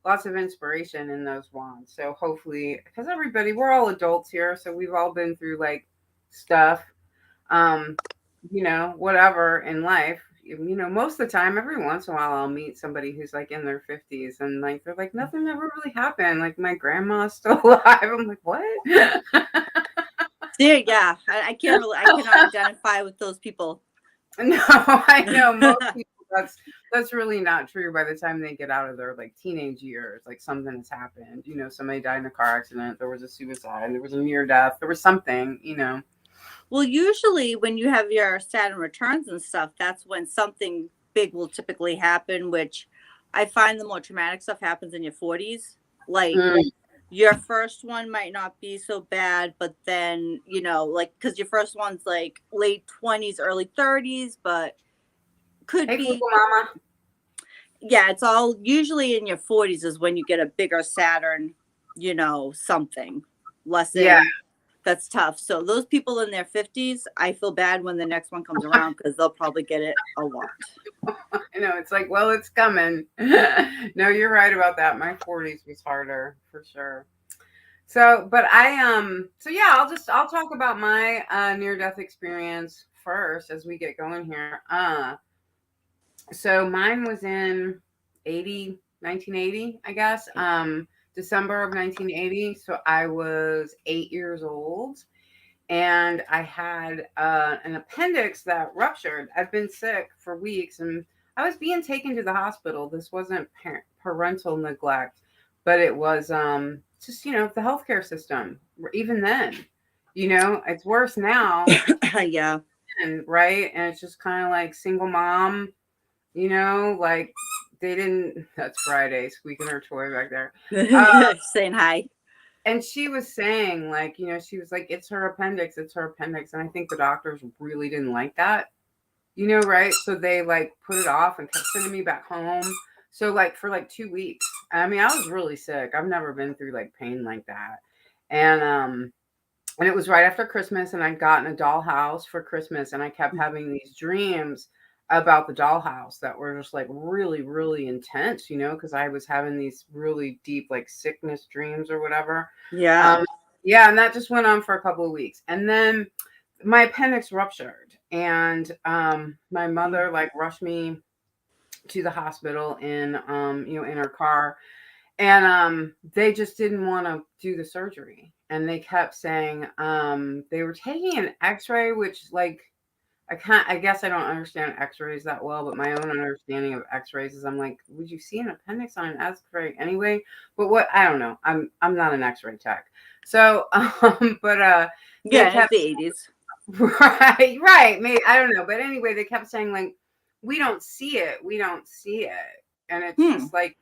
lots of inspiration in those wands. So hopefully, because we're all adults here, so we've all been through like stuff, um, whatever in life. Most of the time, every once in a while, I'll meet somebody who's like in their 50s and like they're like, nothing ever really happened. Like my grandma's still alive. I'm like, what? Yeah, I can't really, I cannot identify with those people. No, I know most people that's really not true. By the time they get out of their like teenage years, like something has happened. Somebody died in a car accident, there was a suicide, there was a near death, there was something. Well, usually when you have your Saturn returns and stuff, that's when something big will typically happen, which I find the more traumatic stuff happens in your 40s. Like Mm, your first one might not be so bad, but then, like, because your first one's like late 20s, early 30s, but could hey, be, Cuckoo Mama. yeah, it's all usually in your 40s is when you get a bigger Saturn, something Yeah. lesson. That's tough. So those people in their 50s, I feel bad when the next one comes around because they'll probably get it a lot. I know it's like, well, it's coming. No, you're right about that. My 40s was harder for sure. So, but so yeah, I'll talk about my near death experience first as we get going here. So mine was in 1980, I guess. December of 1980. So I was 8 years old and I had an appendix that ruptured. I'd been sick for weeks and I was being taken to the hospital. This wasn't parental neglect, but it was just, the healthcare system. Even then, it's worse now, Yeah. and right? And it's just kind of like single mom, like they didn't. That's Friday, squeaking her toy back there. Uh, Saying hi. and she was saying, like, she was like, it's her appendix, it's her appendix. And I think the doctors really didn't like that, right? So they like put it off and kept sending me back home. So like for like 2 weeks. I mean, I was really sick. I've never been through like pain like that. And it was right after Christmas, and I'd gotten a dollhouse for Christmas, and I kept having these dreams about the dollhouse that were just like really, really intense, because I was having these really deep, like sickness dreams or whatever. Yeah. Um, yeah, and that just went on for a couple of weeks. And then my appendix ruptured, and my mother like rushed me to the hospital in her car, and they just didn't want to do the surgery, and they kept saying they were taking an x-ray, which like I guess I don't understand x-rays that well, but my own understanding of x-rays is I'm like, would you see an appendix on an x-ray anyway? But what, I don't know, I'm not an x-ray tech. So but they Yeah, it's kept the 80s. right, maybe, I don't know, but anyway, they kept saying like, we don't see it, and it's Hmm. just like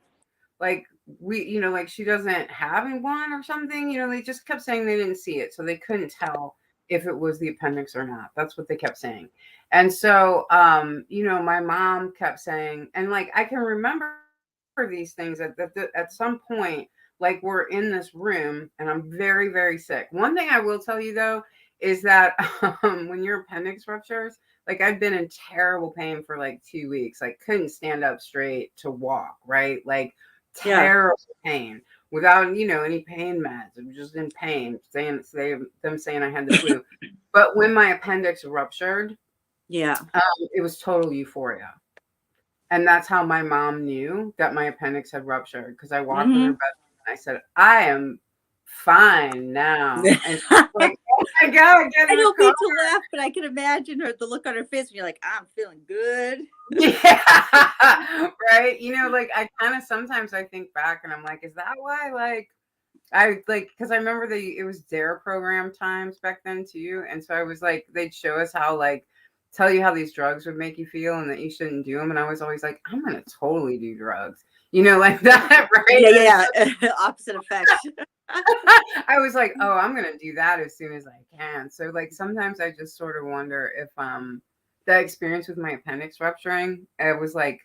we, like she doesn't have one or something, they just kept saying they didn't see it, so they couldn't tell if it was the appendix or not. That's what they kept saying. And so my mom kept saying, and like I can remember these things at some point, like we're in this room and I'm very, very sick. One thing I will tell you though is that when your appendix ruptures, like I've been in terrible pain for like 2 weeks, like couldn't stand up straight to walk, right? Like Yeah. terrible pain without, any pain meds. I'm just in pain, them saying I had the flu. But when my appendix ruptured, Yeah. it was total euphoria. And that's how my mom knew that my appendix had ruptured, because I walked in her Hmm. bedroom and I said, I am fine now. And she's like, oh my God, get I in the don't car. mean to laugh, but I can imagine the look on her face when you're like, I'm feeling good. Yeah, right. Like I kind of sometimes I think back and I'm like, is that why? Like I like, because I remember it was DARE program times back then too, and so I was like, they'd show us how like tell you how these drugs would make you feel and that you shouldn't do them, and I was always like, I'm gonna totally do drugs, like that, right? Yeah, And yeah, yeah. Opposite effect. I was like, oh, I'm gonna do that as soon as I can. So like sometimes I just sort of wonder if that experience with my appendix rupturing, it was like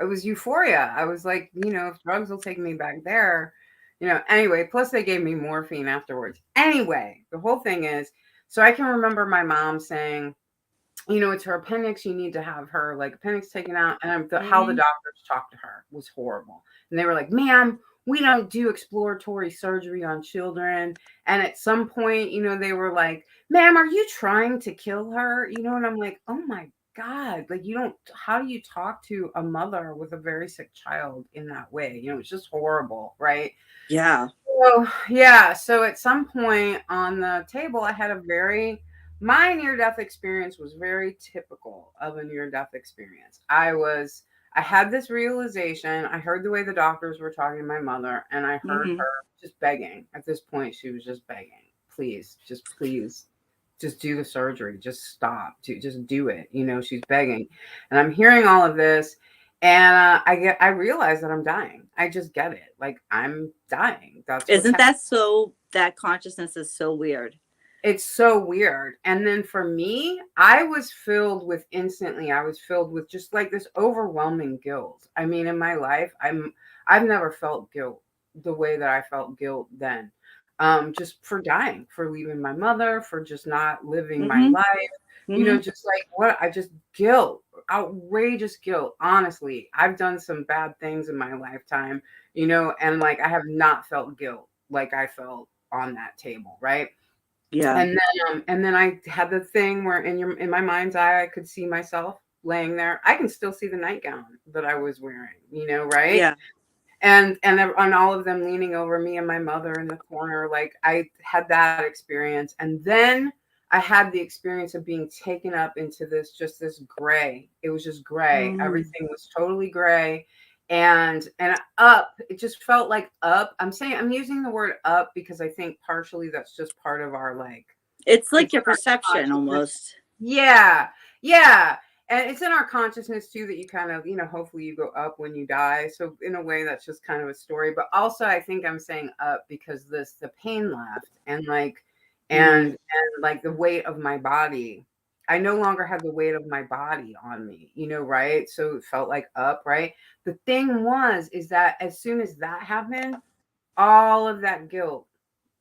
it was euphoria. I was like, if drugs will take me back there, anyway, plus they gave me morphine afterwards. Anyway, the whole thing is, so I can remember my mom saying, it's her appendix. You need to have her like appendix taken out. And how the Mm-hmm. doctors talked to her was horrible. And they were like, ma'am, we don't do exploratory surgery on children. And at some point, they were like, ma'am, are you trying to kill her? And I'm like, oh my God, like how do you talk to a mother with a very sick child in that way? It's just horrible, right? Yeah. So, yeah. So at some point on the table, my near death experience was very typical of a near death experience. I had this realization. I heard the way the doctors were talking to my mother, and I heard Mm-hmm. her just begging. At this point, she was just begging, please, just do the surgery. Just stop. Just do it. She's begging. And I'm hearing all of this. And I realize that I'm dying. I just get it. Like I'm dying. That's what's Isn't happening. that so? That consciousness is so weird. It's so weird. And then for me, I was filled with just like this overwhelming guilt. I mean, in my life, I've never felt guilt the way that I felt guilt then. Just for dying, for leaving my mother, for just not living my Mm-hmm. life, Mm-hmm. just like what I just guilt, outrageous guilt. Honestly, I've done some bad things in my lifetime, and like I have not felt guilt like I felt on that table, right? Yeah. And then I had the thing where in my mind's eye, I could see myself laying there. I can still see the nightgown that I was wearing, right? Yeah. And all of them leaning over me and my mother in the corner. Like I had that experience. And then I had the experience of being taken up into this gray. It was just gray. Mm. Everything was totally gray. And up, it just felt like up. I'm using the word up because I think partially that's just part of our like It's like it's in your our perception consciousness. almost. Yeah. Yeah. And it's in our consciousness too that you kind of, hopefully you go up when you die. So in a way that's just kind of a story. But also I think I'm saying up because the pain left and like Mm. and like the weight of my body. I no longer had the weight of my body on me, right? So it felt like up, right? The thing is that as soon as that happened, all of that guilt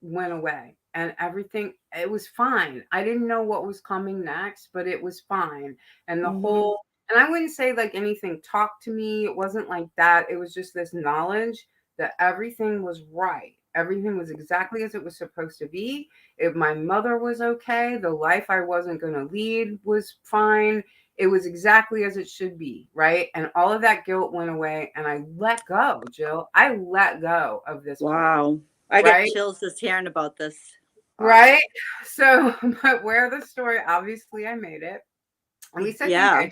went away and everything, it was fine. I didn't know what was coming next, but it was fine. And Mm-hmm. and I wouldn't say like anything talked to me. It wasn't like that. It was just this knowledge that everything was right. Everything was exactly as it was supposed to be. If my mother was okay, the life I wasn't going to lead was fine. It was exactly as it should be, right? And all of that guilt went away and I let go, Jill. I let go of this place, Wow. I get right? chills just hearing about this. Wow. Right? So, but where the story, obviously I made it. At least I think I Yeah.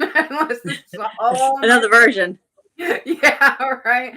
did. Unless this is all my Another version. yeah, right.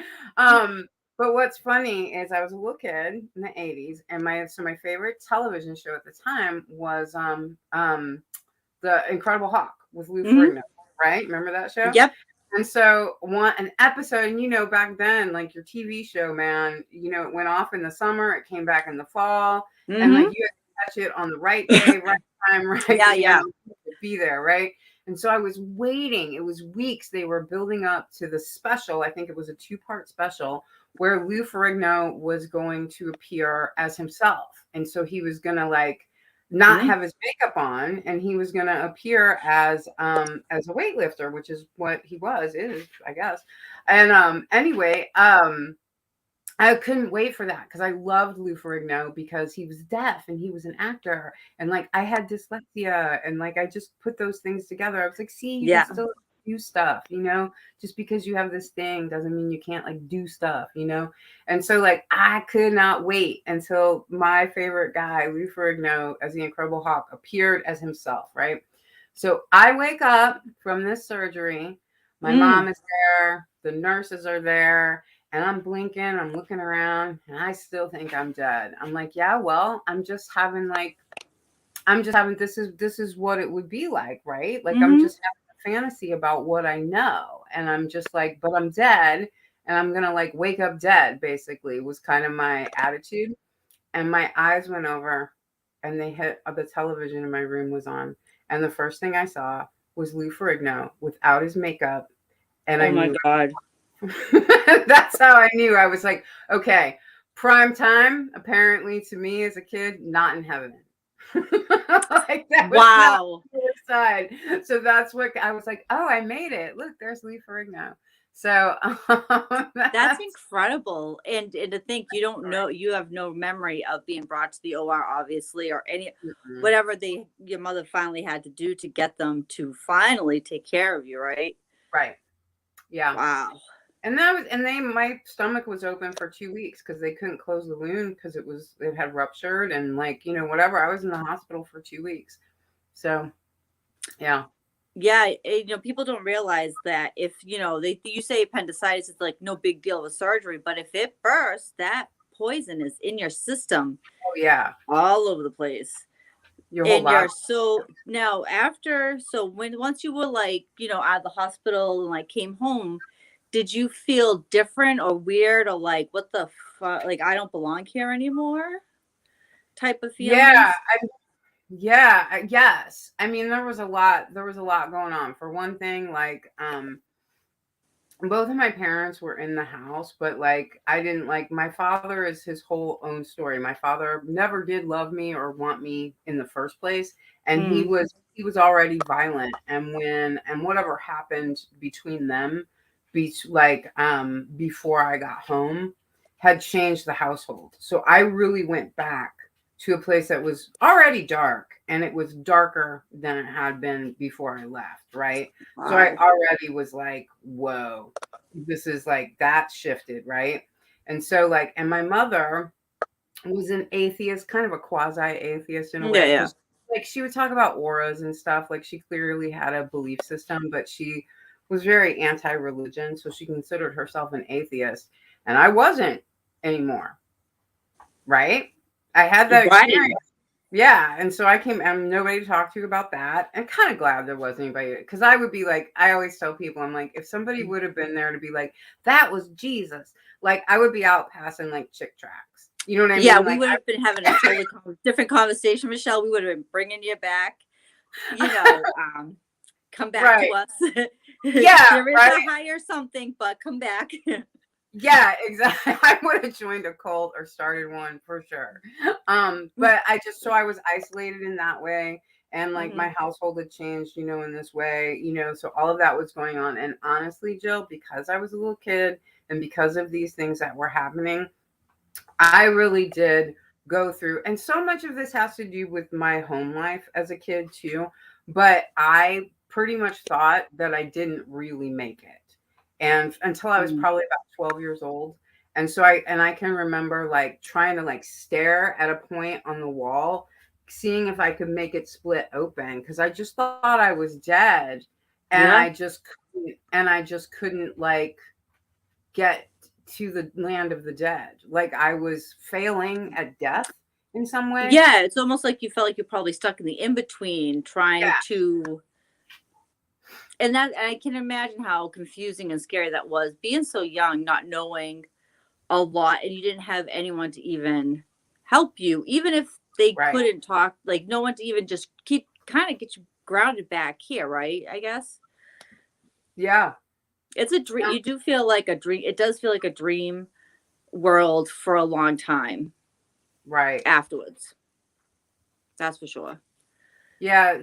But what's funny is I was a little kid in the 80s and my favorite television show at the time was The Incredible Hawk with Lou Mm-hmm. Ferrigno, right? Remember that show? Yep. And so an episode, and back then, like your TV show, man, it went off in the summer, it came back in the fall, and like Mm-hmm. you had to catch it on the right day, right time, right, Yeah. Yeah. to be there, right? And so I was waiting. It was weeks. They were building up to the special. I think it was a 2-part special where Lou Ferrigno was going to appear as himself. And so he was gonna like not Mm-hmm. have his makeup on and he was going to appear as a weightlifter, which is what he is, I guess. And anyway, I couldn't wait for that because I loved Lou Ferrigno because he was deaf and he was an actor and like I had dyslexia and like I just put those things together. I was like, see, you can Yeah. still do stuff, just because you have this thing doesn't mean you can't like do stuff. And so like I could not wait until my favorite guy, Lou Ferrigno, as the Incredible Hawk, appeared as himself, right? So I wake up from this surgery. My Mm. mom is there, the nurses are there, and I'm blinking, I'm looking around, and I still think I'm dead. I'm like, yeah, well, this is what it would be like, right? Like I'm Mm-hmm. just having a fantasy about what I know. And I'm just like, but I'm dead and I'm gonna like wake up dead, basically, was kind of my attitude. And my eyes went over and they hit the television in my room was on. And the first thing I saw was Lou Ferrigno without his makeup. And I Oh my knew God. that's how I knew. I was like, okay, prime time, apparently to me as a kid, not in heaven. Like that was not Wow. the other side. So that's what I was like, oh, I made it. Look, there's Lee Ferrigno. So That's that's incredible. And to think you don't know, you have no memory of being brought to the OR, obviously, or any right. whatever your mother finally had to do to get them to finally take care of you, right? Right. Yeah. Wow. And that was, and my stomach was open for 2 weeks because they couldn't close the wound because it had ruptured and like, whatever. I was in the hospital for 2 weeks. So, yeah. Yeah, people don't realize that if you say appendicitis, it's like no big deal with surgery, but if it bursts, that poison is in your system Oh, yeah. all over the place. Your whole And body. you're so now after so when once you were like out of the hospital and like came home, did you feel different or weird or like what the fuck, like I don't belong here anymore type of Yeah. feelings? Yeah. Yes. I mean, there was a lot going on. For one thing, like, both of my parents were in the house, but like I didn't like my father is his whole own story. My father never did love me or want me in the first place, and he Mm, was already violent. And whatever happened between them, before I got home, had changed the household. So I really went back to a place that was already dark, and it was darker than it had been before I left, right? So I wow. already was like, whoa, this is like that shifted, right? And so, like, and my mother was an atheist, kind of a quasi atheist in a Yeah, way, yeah. because like she would talk about auras and stuff. Like, she clearly had a belief system, but she was very anti religion. So she considered herself an atheist. And I wasn't anymore, right? I had that Right. experience. Yeah, and so I came and nobody to talk to about that. I'm kind of glad there wasn't anybody because I would be like, I always tell people, I'm like, if somebody would have been there to be like, that was Jesus, like I would be out passing like chick tracks. You know what I Yeah, mean? we Like, would have been having a totally different conversation, Michelle. We would have been bringing you back, you know, um, come back to right? us. Yeah, There is right. a higher something, but come back. Yeah, exactly. I would have joined a cult or started one for sure. But I was isolated in that way. And like Hmm. my household had changed, in this way, so all of that was going on. And honestly, Jill, because I was a little kid and because of these things that were happening, I really did go through. And so much of this has to do with my home life as a kid too. But I pretty much thought that I didn't really make it. And until I was Mm. probably about 12 years old. And so I can remember like trying to like stare at a point on the wall, seeing if I could make it split open because I just thought I was dead. And Yeah. I just couldn't like get to the land of the dead. Like I was failing at death in some way. Yeah, it's almost like you felt like you're probably stuck in the in between trying Yeah. to, and that I can imagine how confusing and scary that was being so young, not knowing a lot, and you didn't have anyone to even help you, even if they Right. couldn't talk, like no one to even just keep kind of get you grounded back here, right? I guess Yeah. it's a dream. Yeah. You do feel like a dream. It does feel like a dream world for a long time Right. afterwards. That's for sure. Yeah.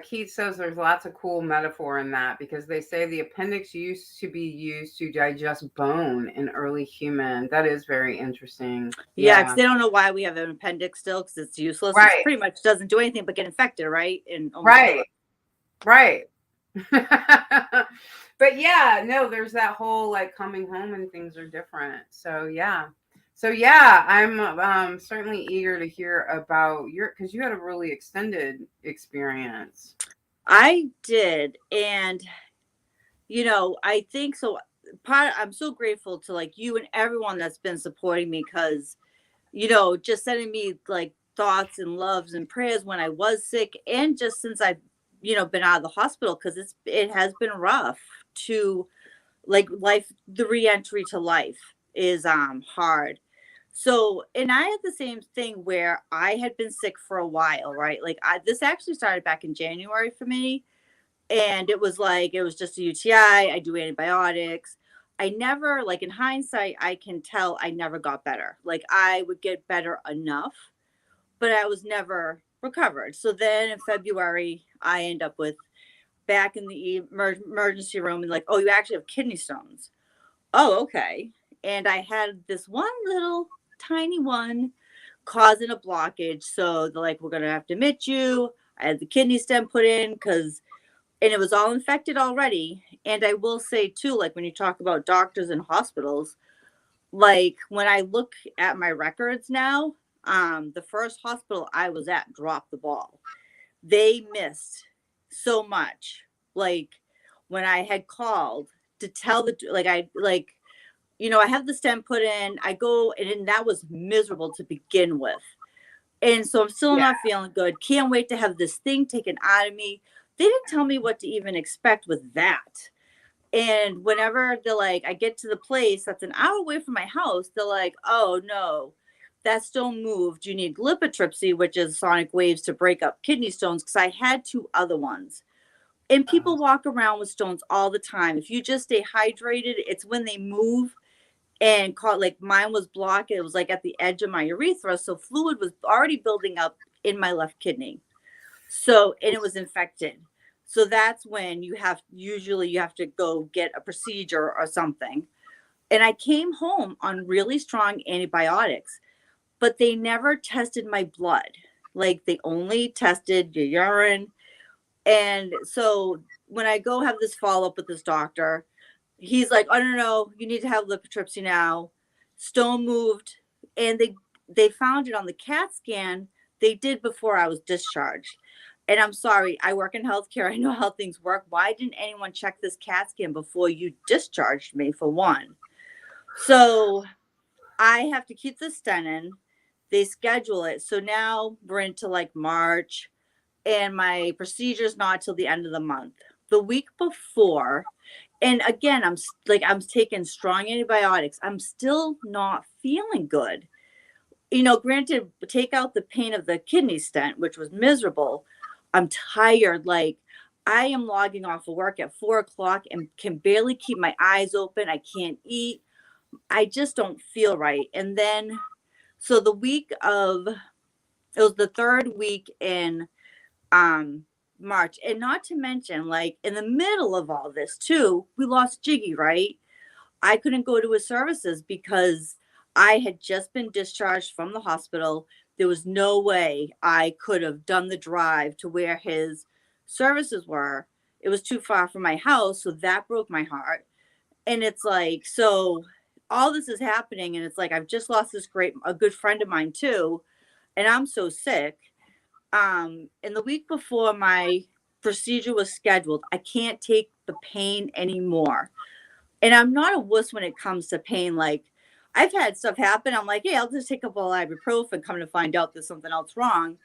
Keith says there's lots of cool metaphor in that because they say the appendix used to be used to digest bone in early human. That is very interesting. Yeah, because Yeah. they don't know why we have an appendix still, because it's useless. It's Right. pretty much doesn't do anything but get infected, right? And almost kill Right. it. Right. But yeah, no, there's that whole like coming home and things are different. So yeah. So yeah, I'm certainly eager to hear about your because you had a really extended experience. I did, and I think so. I'm so grateful to like you and everyone that's been supporting me because just sending me like thoughts and loves and prayers when I was sick, and just since I've been out of the hospital because it has been rough to like life. The reentry to life is hard. So, and I had the same thing where I had been sick for a while, right? Like this actually started back in January for me, and it was like it was just a UTI. I do antibiotics. I never, like in hindsight, I can tell I never got better. Like I would get better enough, but I was never recovered. So then in February, I end up with back in the emergency room and like, oh, you actually have kidney stones. Oh, okay. And I had this one little tiny one causing a blockage. So they're like, we're going to have to admit you. I had the kidney stem put in and it was all infected already. And I will say too, like when you talk about doctors and hospitals, like when I look at my records now, the first hospital I was at dropped the ball. They missed so much. Like when I had called to tell I have the stent put in, I go and that was miserable to begin with. And so I'm still Yeah. not feeling good. Can't wait to have this thing taken out of me. They didn't tell me what to even expect with that. And whenever they're like, I get to the place that's an hour away from my house, they're like, oh no, that stone moved. You need lithotripsy, which is sonic waves to break up kidney stones, because I had two other ones. And people walk around with stones all the time. If you just stay hydrated, it's when they move and caught like mine was blocked. It was like at the edge of my urethra. So fluid was already building up in my left kidney. So, and it was infected. So that's when you have to go get a procedure or something. And I came home on really strong antibiotics, but they never tested my blood. Like they only tested your urine. And so when I go have this follow up with this doctor, he's like, "Oh no, you need to have lithotripsy now. Stone moved." And they found it on the CAT scan they did before I was discharged. And I'm sorry, I work in healthcare. I know how things work. Why didn't anyone check this CAT scan before you discharged me, for one? So I have to keep the stent in. They schedule it. So now we're into like March, and my procedure's not till the end of the month. The week before, and again, I'm taking strong antibiotics. I'm still not feeling good. Granted, take out the pain of the kidney stent, which was miserable. I'm tired. Like I am logging off of work at 4 o'clock and can barely keep my eyes open. I can't eat. I just don't feel right. And then, so it was the third week in um March. And not to mention, like in the middle of all this too, we lost Jiggy, right? I couldn't go to his services because I had just been discharged from the hospital. There was no way I could have done the drive to where his services were. It was too far from my house, so that broke my heart. And it's like, so all this is happening and it's like I've just lost a good friend of mine too, and I'm so sick. And the week before my procedure was scheduled, I can't take the pain anymore. And I'm not a wuss when it comes to pain. Like I've had stuff happen. I'm like, hey, I'll just take a bowl of ibuprofen, come to find out there's something else wrong.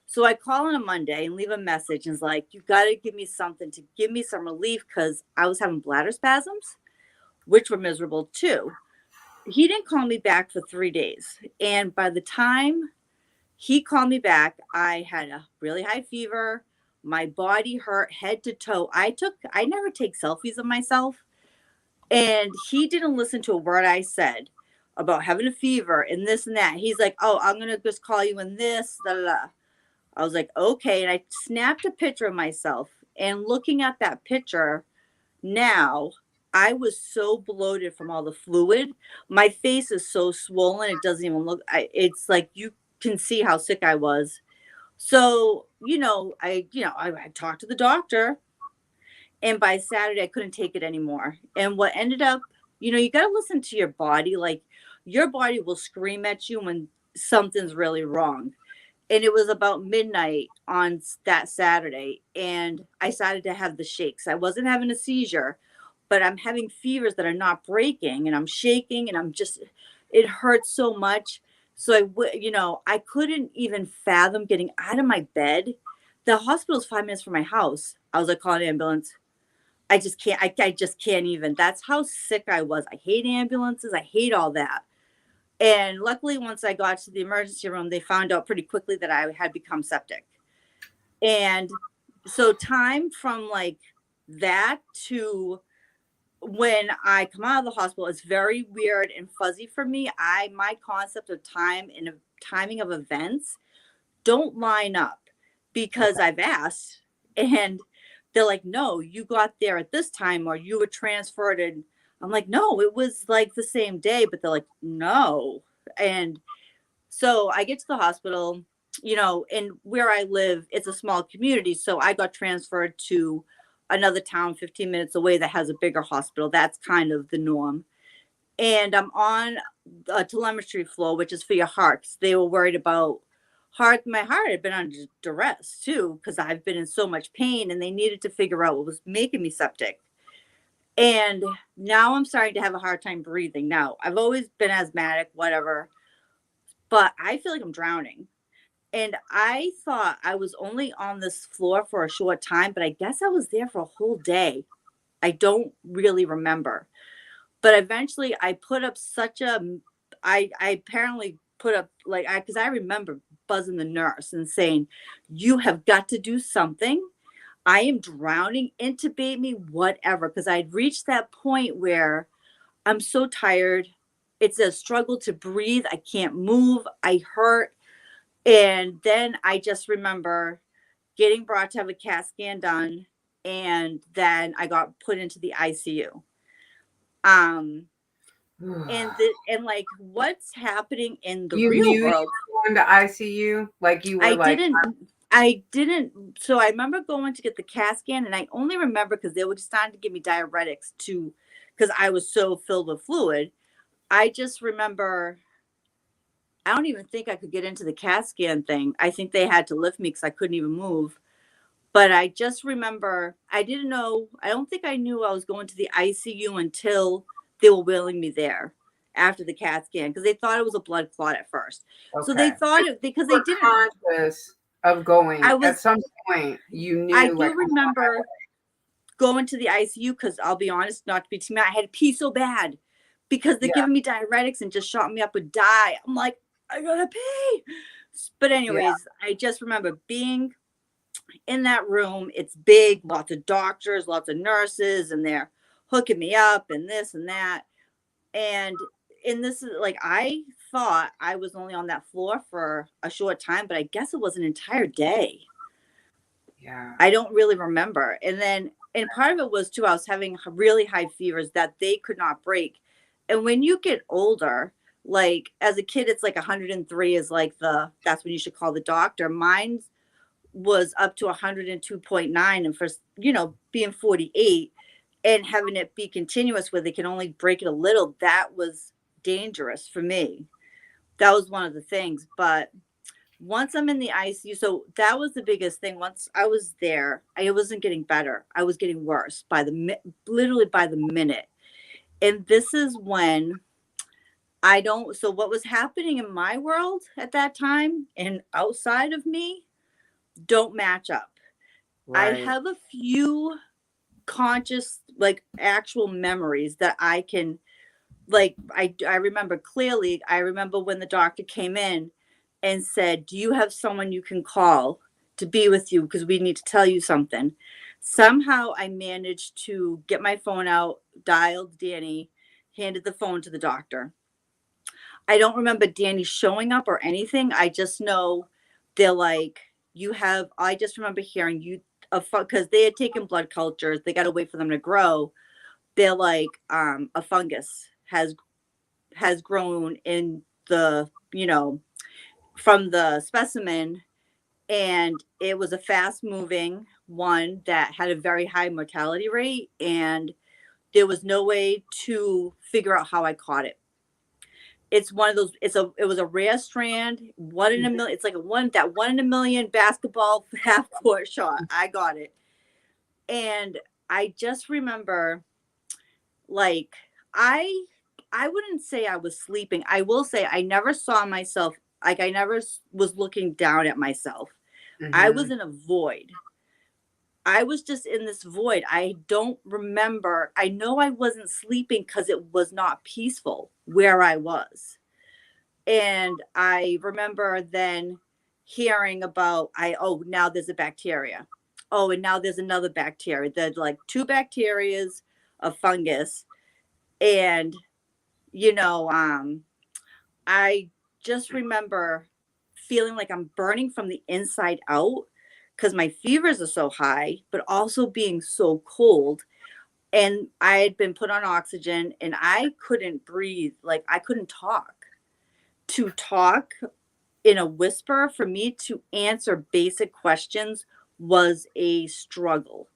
So I call on a Monday and leave a message and it's like, you got to give me something to give me some relief, because I was having bladder spasms, which were miserable too. He didn't call me back for 3 days. And by the time he called me back, I had a really high fever. My body hurt head to toe. I never take selfies of myself. And he didn't listen to a word I said about having a fever and this and that. He's like, oh, I'm going to just call you in this. Da, da, da. I was like, okay. And I snapped a picture of myself. And looking at that picture now, I was so bloated from all the fluid. My face is so swollen. It doesn't even look, it's like you can see how sick I was. So, I talked to the doctor, and by Saturday I couldn't take it anymore. And what ended up, you got to listen to your body. Like your body will scream at you when something's really wrong. And it was about midnight on that Saturday, and I started to have the shakes. I wasn't having a seizure, but I'm having fevers that are not breaking, and I'm shaking, and it hurts so much. So I couldn't even fathom getting out of my bed. The hospital's 5 minutes from my house. I was like, call an ambulance. I just can't. I just can't even. That's how sick I was. I hate ambulances. I hate all that. And luckily, once I got to the emergency room, they found out pretty quickly that I had become septic. And so, time from like that to when I come out of the hospital is very weird and fuzzy for me. My concept of time and of timing of events don't line up, because Okay. I've asked, and they're like, no, you got there at this time, or you were transferred. And I'm like, no, it was like the same day. But they're like, no. And so I get to the hospital, and where I live, it's a small community. So I got transferred to another town 15 minutes away that has a bigger hospital. That's kind of the norm. And I'm on a telemetry floor, which is for your heart. 'Cause they were worried about heart. My heart had been under duress too, because I've been in so much pain, and they needed to figure out what was making me septic. And now I'm starting to have a hard time breathing. Now, I've always been asthmatic, whatever, but I feel like I'm drowning. And I thought I was only on this floor for a short time, but I guess I was there for a whole day. I don't really remember. But eventually I put up such a, I apparently put up, like, because I remember buzzing the nurse and saying, you have got to do something. I am drowning, intubate me, whatever. Because I'd reached that point where I'm so tired. It's a struggle to breathe. I can't move. I hurt. And then I just remember getting brought to have a CAT scan done. And then I got put into the ICU. Um, and like what's happening in the You real knew you world. were going to ICU? Like you were I like, didn't I didn't So I remember going to get the CAT scan, and I only remember because they were starting to give me diuretics to, because I was so filled with fluid. I just remember, I don't even think I could get into the CAT scan thing. I think they had to lift me because I couldn't even move. But I just remember, I didn't know, I don't think I knew I was going to the ICU until they were wheeling me there after the CAT scan, because they thought it was a blood clot at first. So they okay. thought it, because You they were didn't. conscious of I going at was, some point. You I knew, like, do remember going to the ICU because I'll be honest, not to be too mad, I had to pee so bad because they're yeah, giving me diuretics and just shot me up would die. I'm like, I gotta pee. But yeah, anyways, I just remember being in that room. It's big, lots of doctors, lots of nurses, and they're hooking me up and this and that. And this is like, I thought I was only on that floor for a short time, but I guess it was an entire day. yeah. I don't really remember. And part of it was too, I was having really high fevers that they could not break. And when you get older, like as a kid, it's like 103 is like that's when you should call the doctor. Mine was up to 102.9. And for, being 48 and having it be continuous where they can only break it a little, that was dangerous for me. That was one of the things. But once I'm in the ICU, so that was the biggest thing. Once I was there, I wasn't getting better. I was getting worse by literally by the minute. And this is when I don't, so what was happening in my world at that time and outside of me don't match up. I Right. have a few conscious, like actual memories that I can, like, I remember clearly. I remember when the doctor came in and said, do you have someone you can call to be with you, because we need to tell you something. Somehow I managed to get my phone out, dialed Danny, handed the phone to the doctor. I don't remember Danny showing up or anything. I just know they're like, you have, I just remember hearing you, because they had taken blood cultures, they got to wait for them to grow. They're like, a fungus has grown in the, from the specimen, and it was a fast moving one that had a very high mortality rate, and there was no way to figure out how I caught it. It's one of those, it was a rare strand, one in a Mhm. million. It's like one in a million basketball half court shot. I got it. And I just remember, like, I I wouldn't say I was sleeping. I will say I never saw myself, like I never was looking down at myself. I was Mhm. in a void. I was just in this void. I don't remember. I know I wasn't sleeping because it was not peaceful where I was. And I remember then hearing about, now there's a bacteria. Oh, and now there's another bacteria. There's like two bacterias of fungus. And, you know, um, I just remember feeling like I'm burning from the inside out because my fevers are so high, but also being so cold. And I had been put on oxygen and I couldn't breathe. Like I couldn't talk. To talk in a whisper for me to answer basic questions was a struggle.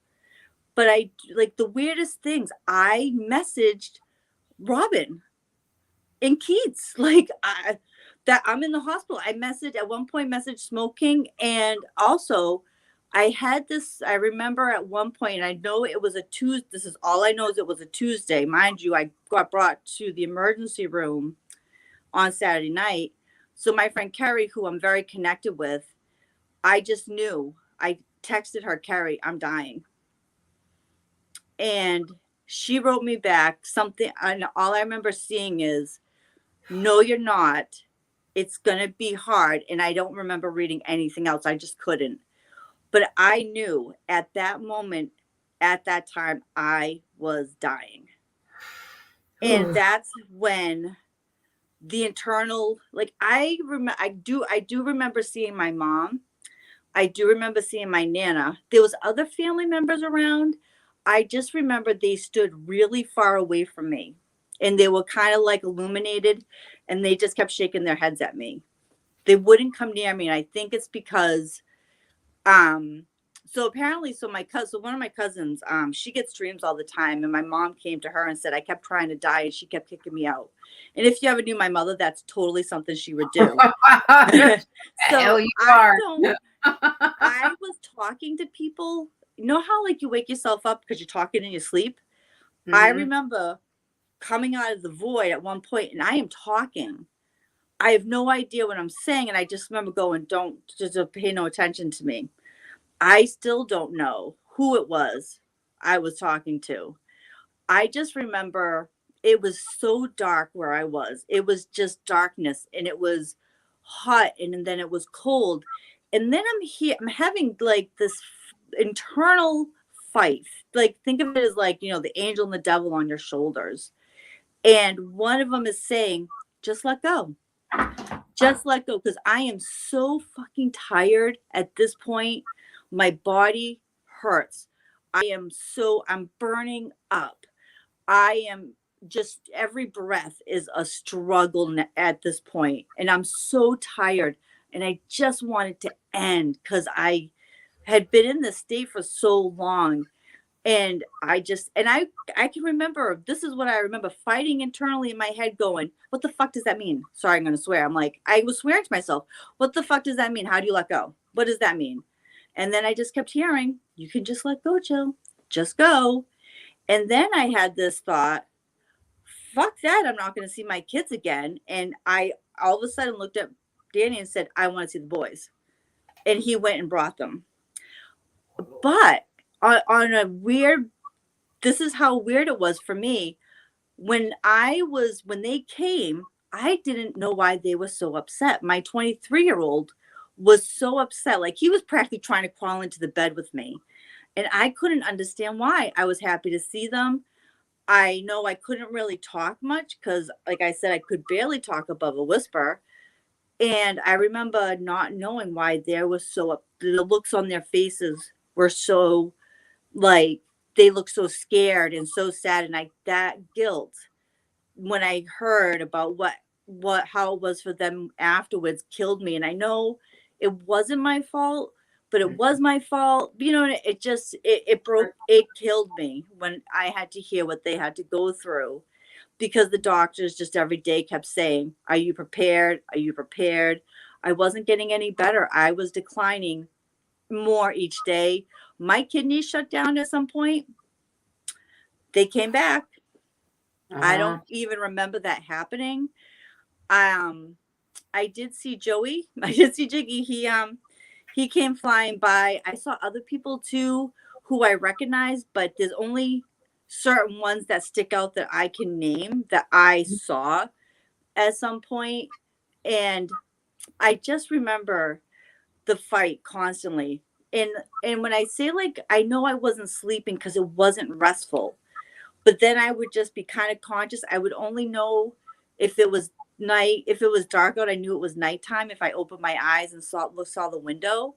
But I like the weirdest things. I messaged Robin and Keats that I'm in the hospital. I messaged at one point, messaged smoking, and also I had this. I remember at one point, and I know it was a Tuesday. This is all I know is it was a Tuesday, mind you. I got brought to the emergency room on Saturday night. So my friend Carrie, who I'm very connected with, I just knew. I texted her, Carrie, I'm dying, and she wrote me back something. And all I remember seeing is, no, you're not. It's going to be hard. And I don't remember reading anything else. I just couldn't. But I knew at that moment, at that time, I was dying. And that's when the internal, like I do remember seeing my mom. I do remember seeing my Nana. There was other family members around. I just remember they stood really far away from me and they were kind of like illuminated and they just kept shaking their heads at me. They wouldn't come near me. And I think it's because, so apparently, so one of my cousins, she gets dreams all the time. And my mom came to her and said, I kept trying to die and she kept kicking me out. And if you ever knew my mother, that's totally something she would do. So I was talking to people. You know how like you wake yourself up because you're talking in your sleep? Mm-hmm. I remember coming out of the void at one point and I am talking. I have no idea what I'm saying. And I just remember going, don't just pay no attention to me. I still don't know who it was I was talking to. I just remember it was so dark where I was. It was just darkness and it was hot and then it was cold. And then I'm having like this internal fight. Like think of it as like, you know, the angel and the devil on your shoulders. And one of them is saying, just let go. Just let go. Because I am so fucking tired at this point. My body hurts. I'm burning up. I am just, every breath is a struggle at this point. And I'm so tired. And I just wanted to end because I had been in this state for so long. And I can remember, this is what I remember fighting internally in my head going, what the fuck does that mean? Sorry, I'm going to swear. I'm like, I was swearing to myself. What the fuck does that mean? How do you let go? What does that mean? And then I just kept hearing, you can just let go, Jill. Just go. And then I had this thought, fuck that. I'm not going to see my kids again. And I all of a sudden looked at Danny and said, I want to see the boys. And he went and brought them. But on a weird, this is how weird it was for me. When they came, I didn't know why they were so upset. My 23-year-old was so upset. Like he was practically trying to crawl into the bed with me. And I couldn't understand why. I was happy to see them. I know I couldn't really talk much because, like I said, I could barely talk above a whisper. And I remember not knowing why they were so the looks on their faces were so like they looked so scared and so sad. And that guilt when I heard about how it was for them afterwards killed me. And I know it wasn't my fault, but it was my fault. You know, it just, it killed me when I had to hear what they had to go through because the doctors just every day kept saying, are you prepared? Are you prepared? I wasn't getting any better. I was declining more each day. My kidneys shut down at some point. They came back. I don't even remember that happening. I did see Joey. I did see Jiggy. He came flying by. I saw other people too who I recognized, but there's only certain ones that stick out that I can name that I saw at some point. And I just remember the fight constantly. And when I say like, I know I wasn't sleeping because it wasn't restful, but then I would just be kind of conscious. I would only know if it was night, if it was dark out, I knew it was nighttime if I opened my eyes and saw the window.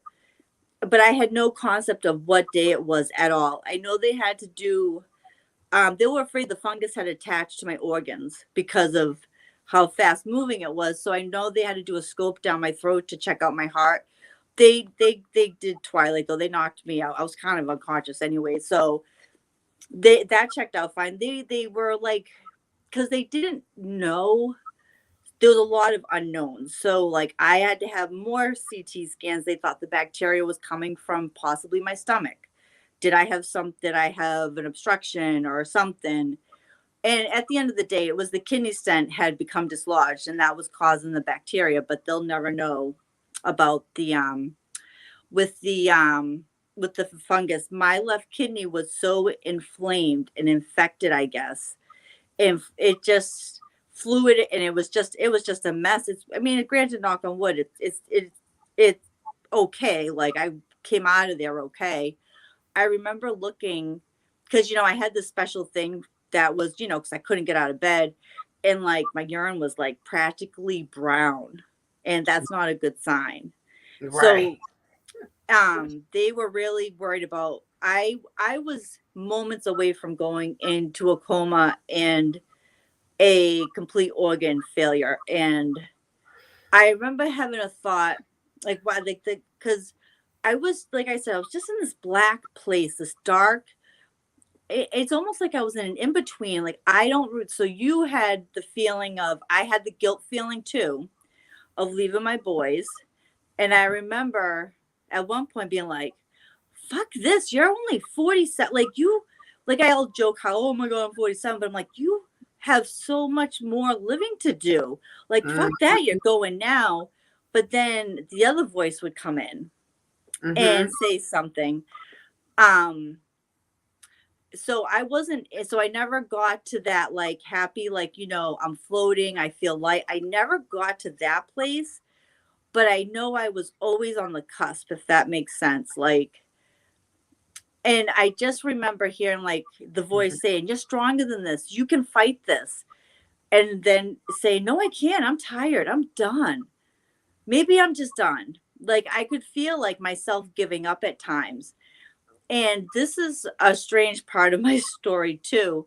But I had no concept of what day it was at all. I know they had to do, they were afraid the fungus had attached to my organs because of how fast moving it was. So I know they had to do a scope down my throat to check out my heart. They did twilight though. They knocked me out. I was kind of unconscious anyway. So that checked out fine. They were like, because they didn't know, there was a lot of unknowns. So like I had to have more CT scans. They thought the bacteria was coming from possibly my stomach. Did I have an obstruction or something? And at the end of the day, it was the kidney stent had become dislodged and that was causing the bacteria, but they'll never know about the with the with the fungus. My left kidney was so inflamed and infected, I guess, and it just fluid, and it was just a mess. It's, I mean, granted, knock on wood, it's okay. Like I came out of there okay. I remember looking, because I had this special thing that was, because I couldn't get out of bed, and like my urine was like practically brown, and that's not a good sign. Right. So they were really worried about, I was moments away from going into a coma and a complete organ failure. And I remember having a thought, like, why, like, because I was, like I said, I was just in this black place, this dark. It's almost like I was in an in between. Like, I don't root. So you had the feeling of, I had the guilt feeling too of leaving my boys. And I remember at one point being like, fuck this, you're only 47. Like, like I'll joke how, oh my God, I'm 47, but I'm like, you have so much more living to do. Like, Mm-hmm. fuck that, you're going now. But then the other voice would come in Mm-hmm. and say something. Um, so I never got to that like happy, like, I'm floating, I feel light. I never got to that place, but I know I was always on the cusp, if that makes sense. Like, and I just remember hearing like the voice saying, "You're stronger than this. You can fight this." And then say, "No, I can't. I'm tired. I'm done. Maybe I'm just done." Like I could feel like myself giving up at times. And this is a strange part of my story too.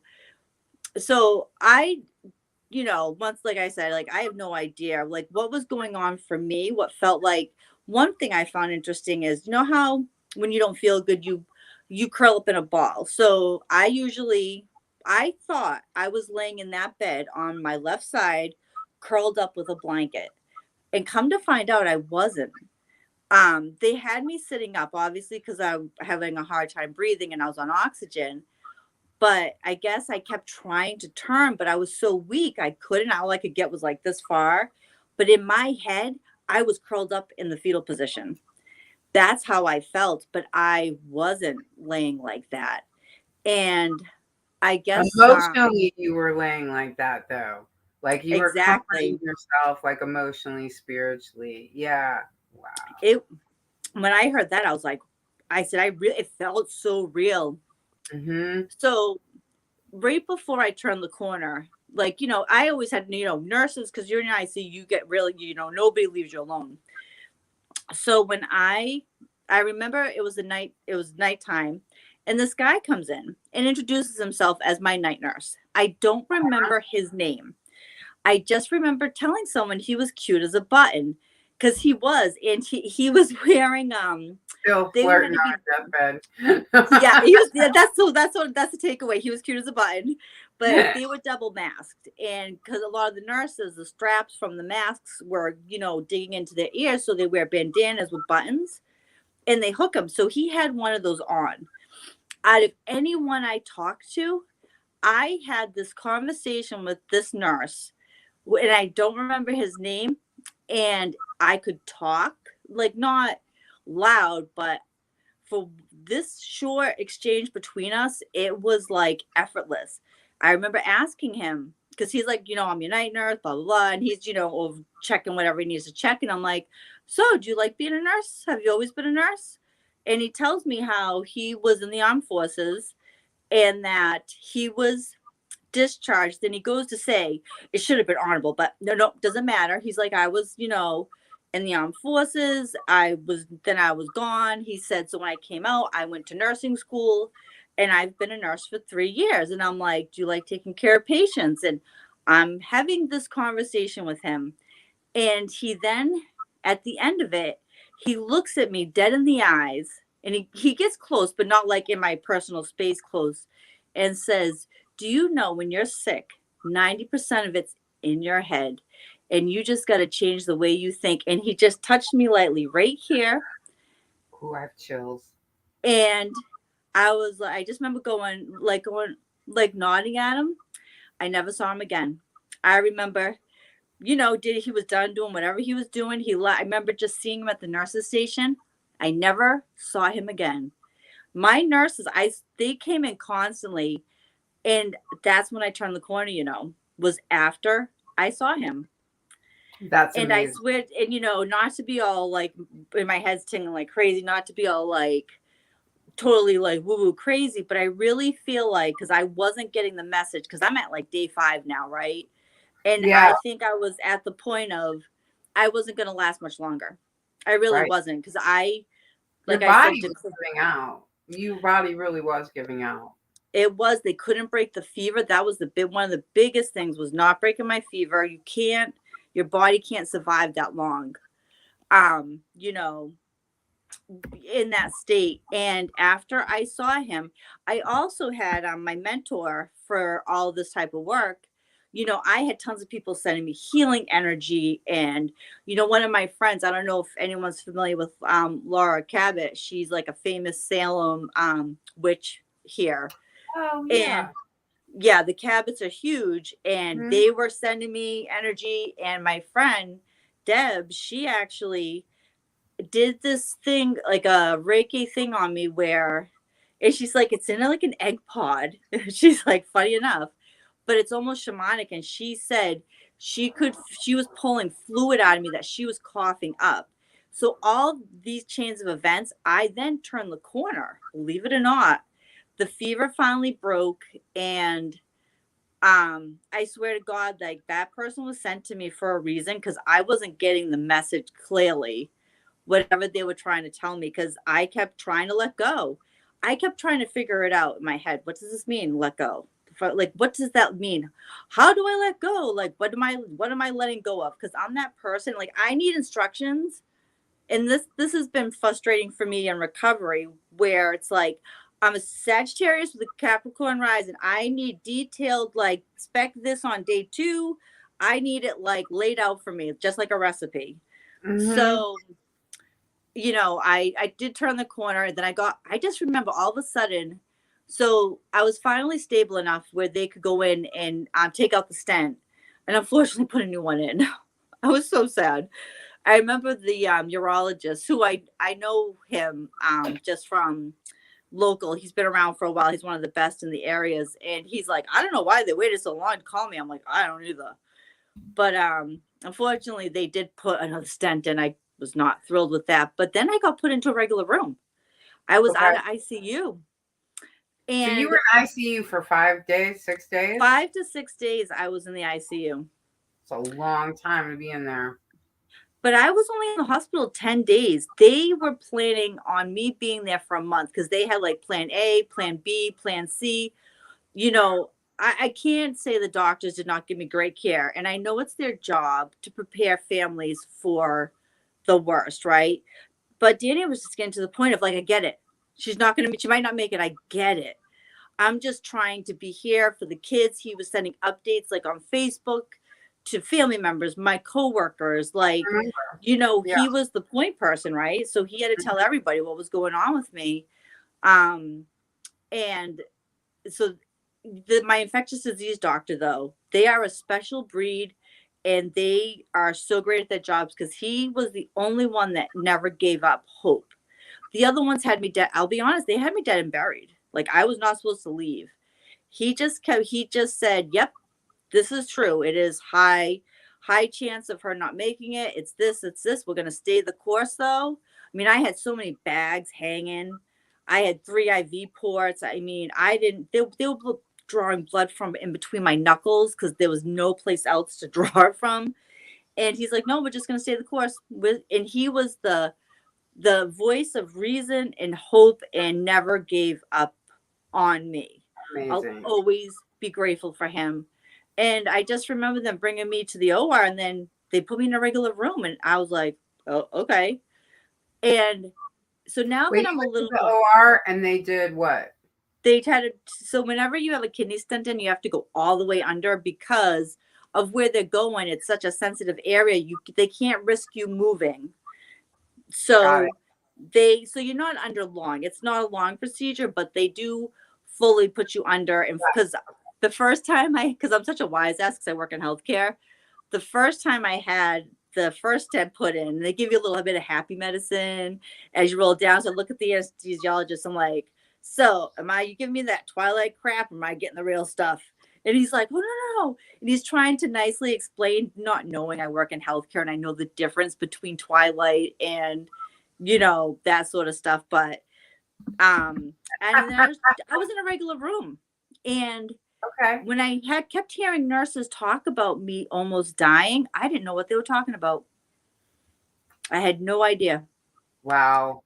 So once, like I said, like I have no idea like what was going on for me. What felt like, one thing I found interesting is, how when you don't feel good, you curl up in a ball. So I thought I was laying in that bed on my left side, curled up with a blanket, and come to find out I wasn't. They had me sitting up, obviously, because I'm having a hard time breathing and I was on oxygen. But I guess I kept trying to turn, but I was so weak I couldn't. All I could get was like this far. But in my head, I was curled up in the fetal position. That's how I felt, but I wasn't laying like that. And I guess Emotionally, you were laying like that though. Like you were comforting exactly. yourself, like emotionally, spiritually. Yeah. Wow. It When I heard that, I was like, I said, it felt so real. Mm-hmm. So right before I turned the corner, like, I always had, nurses, because you're in IC, you get really, nobody leaves you alone. So when I remember it was nighttime, and this guy comes in and introduces himself as my night nurse. I don't remember his name. I just remember telling someone he was cute as a button, because he was, and he was wearing Still they had flirting to be, on yeah, deathbed. he was, yeah, that's the takeaway. He was cute as a button, but they were double masked, and because a lot of the nurses, the straps from the masks were, digging into their ears, so they wear bandanas with buttons, and they hook them. So he had one of those on. Out of anyone I talked to, I had this conversation with this nurse, and I don't remember his name, and I could talk, like not loud, but for this short exchange between us, it was like effortless. I remember asking him, because he's like, I'm your night nurse, blah, blah, blah. And he's, checking whatever he needs to check. And I'm like, so do you like being a nurse? Have you always been a nurse? And he tells me how he was in the armed forces, and that he was discharged, then he goes to say it should have been honorable, but no, doesn't matter. He's like, I was, in the armed forces. I was gone. He said, so when I came out, I went to nursing school and I've been a nurse for 3 years. And I'm like, do you like taking care of patients? And I'm having this conversation with him. And he then, at the end of it, he looks at me dead in the eyes and he gets close, but not like in my personal space close, and says, do you know when you're sick, 90% of it's in your head and you just got to change the way you think. And he just touched me lightly right here. Ooh, I have chills. And I was like, I just remember going, nodding at him. I never saw him again. I remember, he was done doing whatever he was doing. I remember just seeing him at the nurses station. I never saw him again. My nurses, they came in constantly. And that's when I turned the corner, was after I saw him. That's And amazing. I swear, and not to be all like in my head's tingling like crazy, not to be all like totally like woo woo crazy, but I really feel like, because I wasn't getting the message, because I'm at like day 5 now, right? And Yeah, I think I was at the point of I wasn't going to last much longer. I really right. wasn't, because Your like I said, body was giving out. Your body really was giving out. they couldn't break the fever. That was one of the biggest things, was not breaking my fever. Your body can't survive that long. You know, in that state. And after I saw him, I also had my mentor for all this type of work. I had tons of people sending me healing energy. And, one of my friends, I don't know if anyone's familiar with Laura Cabot. She's like a famous Salem witch here. Oh And yeah. yeah, the Cabots are huge. And Mhm. they were sending me energy. And my friend, Deb, she actually did this thing, like a Reiki thing on me, where and she's like, it's in like an egg pod. She's like, funny enough, but it's almost shamanic. And she said she was pulling fluid out of me that she was coughing up. So all these chains of events, I then turned the corner, believe it or not. The fever finally broke. And I swear to God, like, that person was sent to me for a reason, because I wasn't getting the message clearly, whatever they were trying to tell me, because I kept trying to let go. I kept trying to figure it out in my head. What does this mean, let go? Like, what does that mean? How do I let go? Like, what am I letting go of? Because I'm that person. Like, I need instructions. And this has been frustrating for me in recovery, where it's like, I'm a Sagittarius with a Capricorn rising. I need detailed, like, spec this on day 2. I need it like laid out for me, just like a recipe. Mhm. So I did turn the corner, and then I just remember all of a sudden, so I was finally stable enough where they could go in and take out the stent, and unfortunately put a new one in. I was so sad. I remember the urologist, who I know him just from local. He's been around for a while. He's one of the best in the areas, and he's like, I don't know why they waited so long to call me. I'm like, I don't either. But unfortunately, they did put another stent in. I was not thrilled with that. But then I got put into a regular room. I was Okay. out of ICU. So you were And in ICU for 5 days, 6 days? 5 to 6 days I was in the ICU. It's a long time to be in there. But I was only in the hospital 10 days. They were planning on me being there for a month, because they had like plan A, plan B, plan C. You know, I can't say the doctors did not give me great care. And I know it's their job to prepare families for the worst, right? But Danny was just getting to the point of like, I get it. She might not make it. I get it. I'm just trying to be here for the kids. He was sending updates like on Facebook to family members, my coworkers, like, Mhm. Yeah. he was the point person, right? So he had to tell everybody what was going on with me. Um, and so my infectious disease doctor, though, they are a special breed, and they are so great at their jobs, because he was the only one that never gave up hope. The other ones had me dead. I'll be honest, they had me dead and buried. Like, I was not supposed to leave. He just said, yep, this is true. It is high chance of her not making it. It's this. We're going to stay the course, though. I mean, I had so many bags hanging. I had 3 IV ports. I mean, I didn't, they were drawing blood from in between my knuckles because there was no place else to draw it from. And he's like, no, we're just going to stay the course. And he was the voice of reason and hope and never gave up on me. I'll Amazing. always be grateful for him. And I just remember them bringing me to the OR, and then they put me in a regular room, and I was like, oh, okay. And so now Wait, that I'm you a went to little, the OR and they did what? they tried to, so whenever you have a kidney stent in, you have to go all the way under because of where they're going. It's such a sensitive area. They can't risk you moving. Got it. So so you're not under long. It's not a long procedure, but they do fully put you under. And because the first time because I'm such a wise ass because I work in healthcare, the first time I had the first stent put in, they give you a little bit of happy medicine as you roll down. So I look at the anesthesiologist. I'm like, so you giving me that Twilight crap? Or am I getting the real stuff? And he's like, oh, no. And he's trying to nicely explain, not knowing I work in healthcare and I know the difference between Twilight and, that sort of stuff. But, and then I was in a regular room. And Okay. when I kept hearing nurses talk about me almost dying, I didn't know what they were talking about. I had no idea. Wow.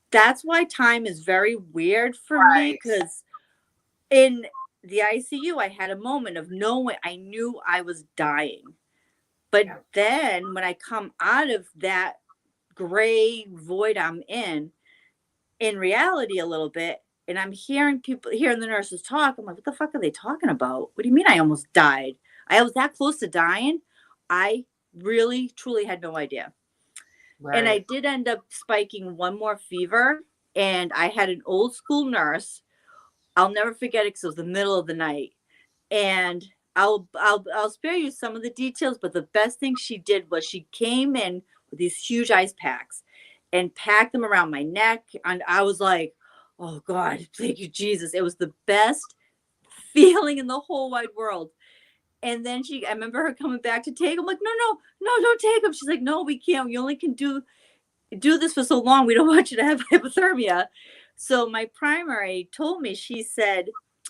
That's why time is very weird for me, Right. because in the ICU, I had a moment of knowing I knew I was dying. But then when I come out of that gray void I'm in reality a little bit, and I'm hearing the nurses talk, I'm like, what the fuck are they talking about? What do you mean I almost died? I was that close to dying. I really, truly had no idea. Right. And I did end up spiking one more fever, and I had an old school nurse. I'll never forget it because it was the middle of the night. And I'll spare you some of the details, but the best thing she did was she came in with these huge ice packs and packed them around my neck. And I was like, oh God, thank you, Jesus. It was the best feeling in the whole wide world. And then I remember her coming back to take them. I'm like, no, don't take them. She's like, no, we can't. We only can do this for so long. We don't want you to have hypothermia. So my primary told me, she said,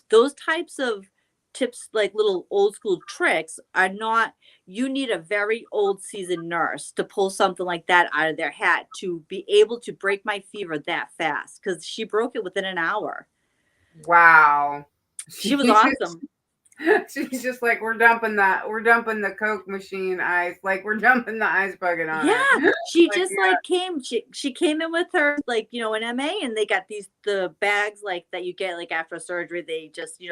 those types of tips, like little old school tricks, are not, you need a very old seasoned nurse to pull something like that out of their hat to be able to break my fever that fast, because she broke it within an hour. Wow. She was awesome. She's just like, we're dumping the Coke machine ice, like we're dumping the ice bucket on her. She just came, she came in with her, like, an MA, and they got the bags like that you get like after surgery. They just,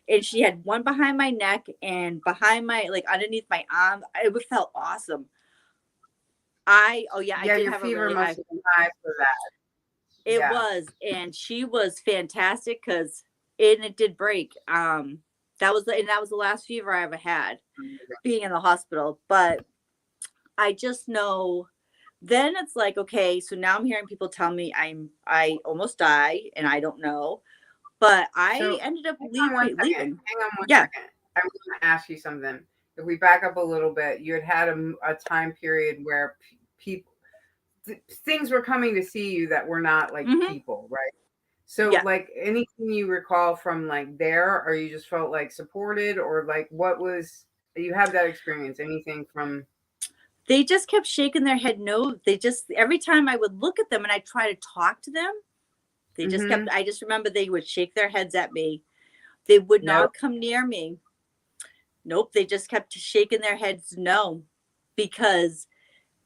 and she had one behind my neck and behind my, like underneath my arm. It felt awesome. I did your have fever a really must have been high for that. It was, and she was fantastic because it did break. That was the last fever I ever had, being in the hospital. But I just know then it's like, okay, so now I'm hearing people tell me I almost die and I don't know, but I ended up leaving. Hang on one second. I was going to ask you something. If we back up a little bit, you had a time period where people, things were coming to see you that were not like people, right? So like anything you recall from like there, or you just felt like supported, or like what was, you have that experience, anything from? They just kept shaking their head no. They just, every time I would look at them and I try to talk to them, they just kept, I just remember they would shake their heads at me. They would not come near me. Nope. They just kept shaking their heads no, because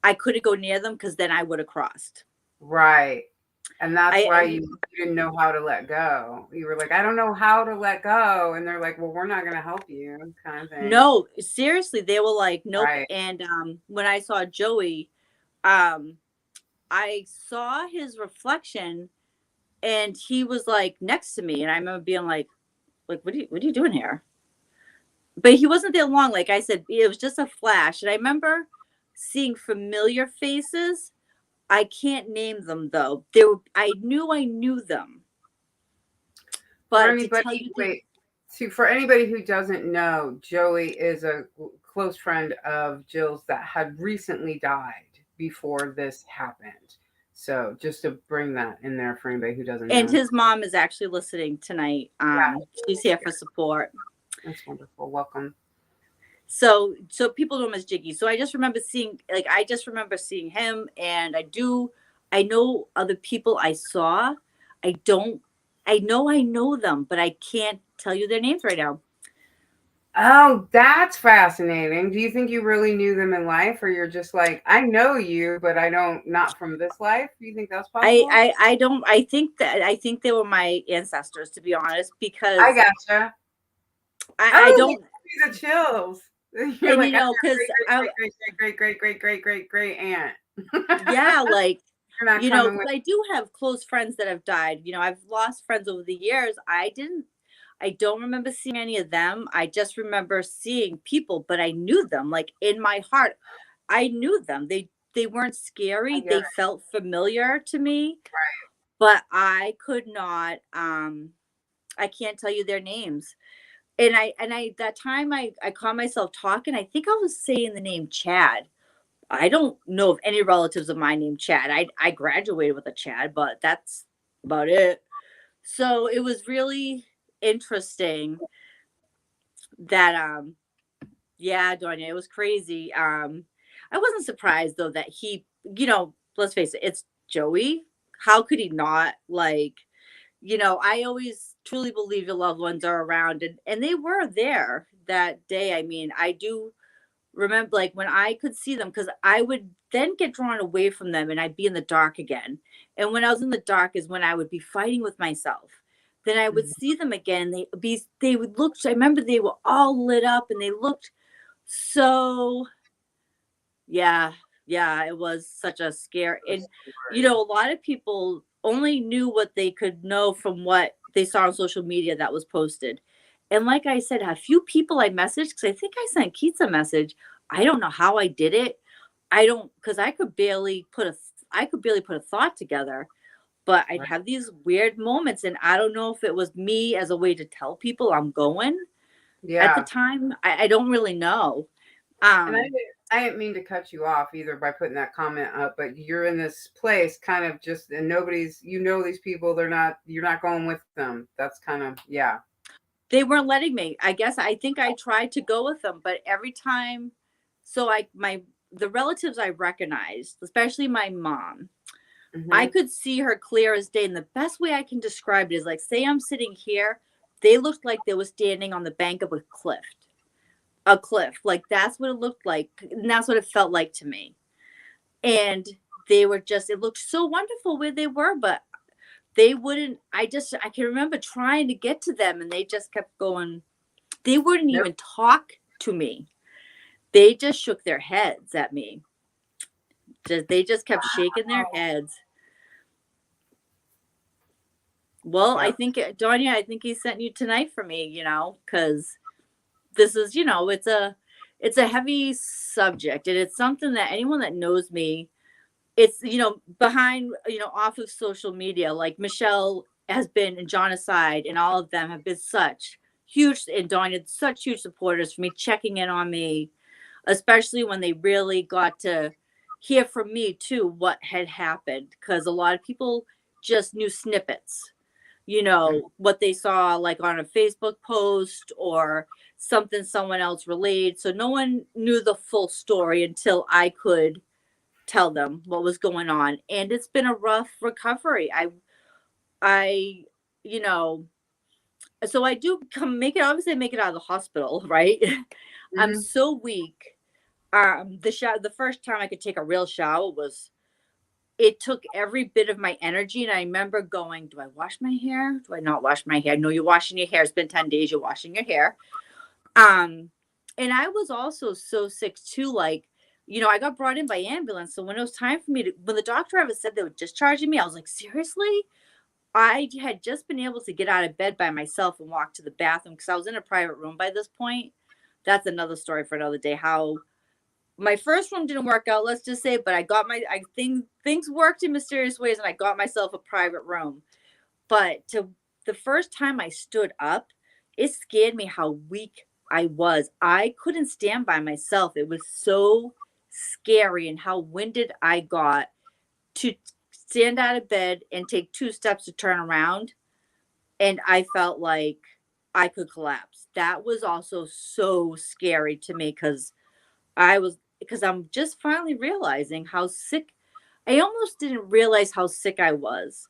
I couldn't go near them because then I would have crossed. Right. And that's why you didn't know how to let go. You were like, I don't know how to let go. And they're like, well, we're not going to help you, kind of thing. No, seriously. They were like, nope. Right. And when I saw Joey, I saw his reflection and he was like next to me. And I remember being like, what are you doing here? But he wasn't there long. Like I said, it was just a flash. And I remember seeing familiar faces. I can't name them though. I knew them. But for anybody who doesn't know, Joey is a close friend of Jill's that had recently died before this happened. So just to bring that in there for anybody who doesn't And know. his mom is actually listening tonight. She's here for support. That's wonderful. Welcome. So people know him as Jiggy. So I just remember seeing him, and I know other people I saw. I don't I know them, but I can't tell you their names right now. Oh, that's fascinating. Do you think you really knew them in life, or you're just like, I know you, but I don't, not from this life? Do you think that's possible? I don't I think they were my ancestors, to be honest, I because gotcha. I Oh, that don't. gives me the chills. You're And like, I got because I great aunt. yeah, like, You're not coming with. because I do have close friends that have died. I've lost friends over the years. I don't remember seeing any of them. I just remember seeing people, but I knew them. Like, in my heart, I knew them. They weren't I scary. get They it. felt familiar to me, but I could not. I can't tell you their names. And I that time I caught myself talking. I think I was saying the name Chad. I don't know of any relatives of mine named Chad. I graduated with a Chad, but that's about it. So it was really interesting that yeah, Donya, it was crazy. I wasn't surprised though that let's face it, it's Joey. How could he not, like, I always truly believe your loved ones are around, and they were there that day. I mean, I do remember, like, when I could see them, because I would then get drawn away from them and I'd be in the dark again. And when I was in the dark is when I would be fighting with myself. Then I would Mhm. see them again. They would look, I remember they were all lit up and they looked so, yeah, yeah, it was such a scare. And, a lot of people only knew what they could know from what they saw on social media that was posted. And like I said, a few people I messaged, because I think I sent Keats a message. I don't know how I did it. I don't, because I could barely put a thought together. But I'd Right. have these weird moments, and I don't know if it was me as a way to tell people I'm going at the Yeah. time. I don't really know. And Um, I didn't mean to cut you off either by putting that comment up, but you're in this place kind of just, and nobody's, these people, you're not going with them. That's kind of, yeah. They weren't letting me. I think I tried to go with them, but every time, so I my the relatives I recognized, especially my mom, I Hmm. could see her clear as day. And the best way I can describe it is, like, say I'm sitting here, they looked like they were standing on the bank of a cliff. A cliff. Like, that's what it looked like. And that's what it felt like to me. And they were just, it looked so wonderful where they were, but they wouldn't, I can remember trying to get to them and they just kept going. They wouldn't Nope. even talk to me. They just shook their heads at me. They just kept shaking their heads. Well, I Yep. think, Donya, I think he sent you tonight for me, because this is, it's a heavy subject, and it's something that anyone that knows me, it's, behind, off of social media, like Michelle has been, and John aside, and all of them have been such huge, and Donya, such huge supporters for me, checking in on me, especially when they really got to hear from me too what had happened, because a lot of people just knew snippets, what they saw, like, on a Facebook post or something someone else relayed, so no one knew the full story until I could tell them what was going on. And it's been a rough recovery. I you know so I do come make it, obviously make it out of the hospital, right? I'm Hmm. so weak. The first time I could take a real shower was, it took every bit of my energy. And I remember going, do I wash my hair? Do I not wash my hair? No, you're washing your hair. It's been 10 days. You're washing your hair. Um, and I was also so sick too. Like, I got brought in by ambulance. So when it was time for me when the doctor ever said they were discharging me, I was like, seriously? I had just been able to get out of bed by myself and walk to the bathroom because I was in a private room by this point. That's another story for another day. How my first room didn't work out, let's just say, but I think things worked in mysterious ways, and I got myself a private room. But the first time I stood up, it scared me how weak I was. I couldn't stand by myself. It was so scary, and how winded I got to stand out of bed and take 2 steps to turn around, and I felt like I could collapse. That was also so scary to me because I'm just finally realizing how sick. I almost didn't realize how sick I was.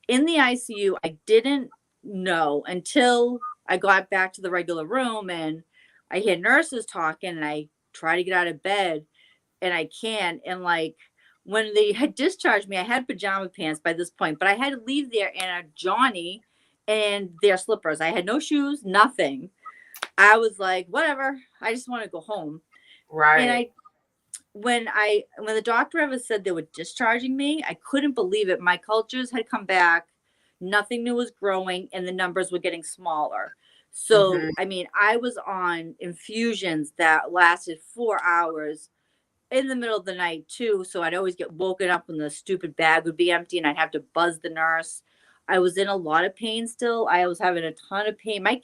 In the ICU, I didn't know until I got back to the regular room and I hear nurses talking and I try to get out of bed and I can. And like when they had discharged me, I had pajama pants by this point, but I had to leave there in a Johnny and their slippers. I had no shoes, nothing. I was like, whatever. I just want to go home. And Right. when the doctor ever said they were discharging me, I couldn't believe it. My cultures had come back, nothing new was growing, and the numbers were getting smaller. So, Mm-hmm. I mean, I was on infusions that lasted 4 hours in the middle of the night too. So I'd always get woken up when the stupid bag would be empty and I'd have to buzz the nurse. I was in a lot of pain still. I was having a ton of pain. My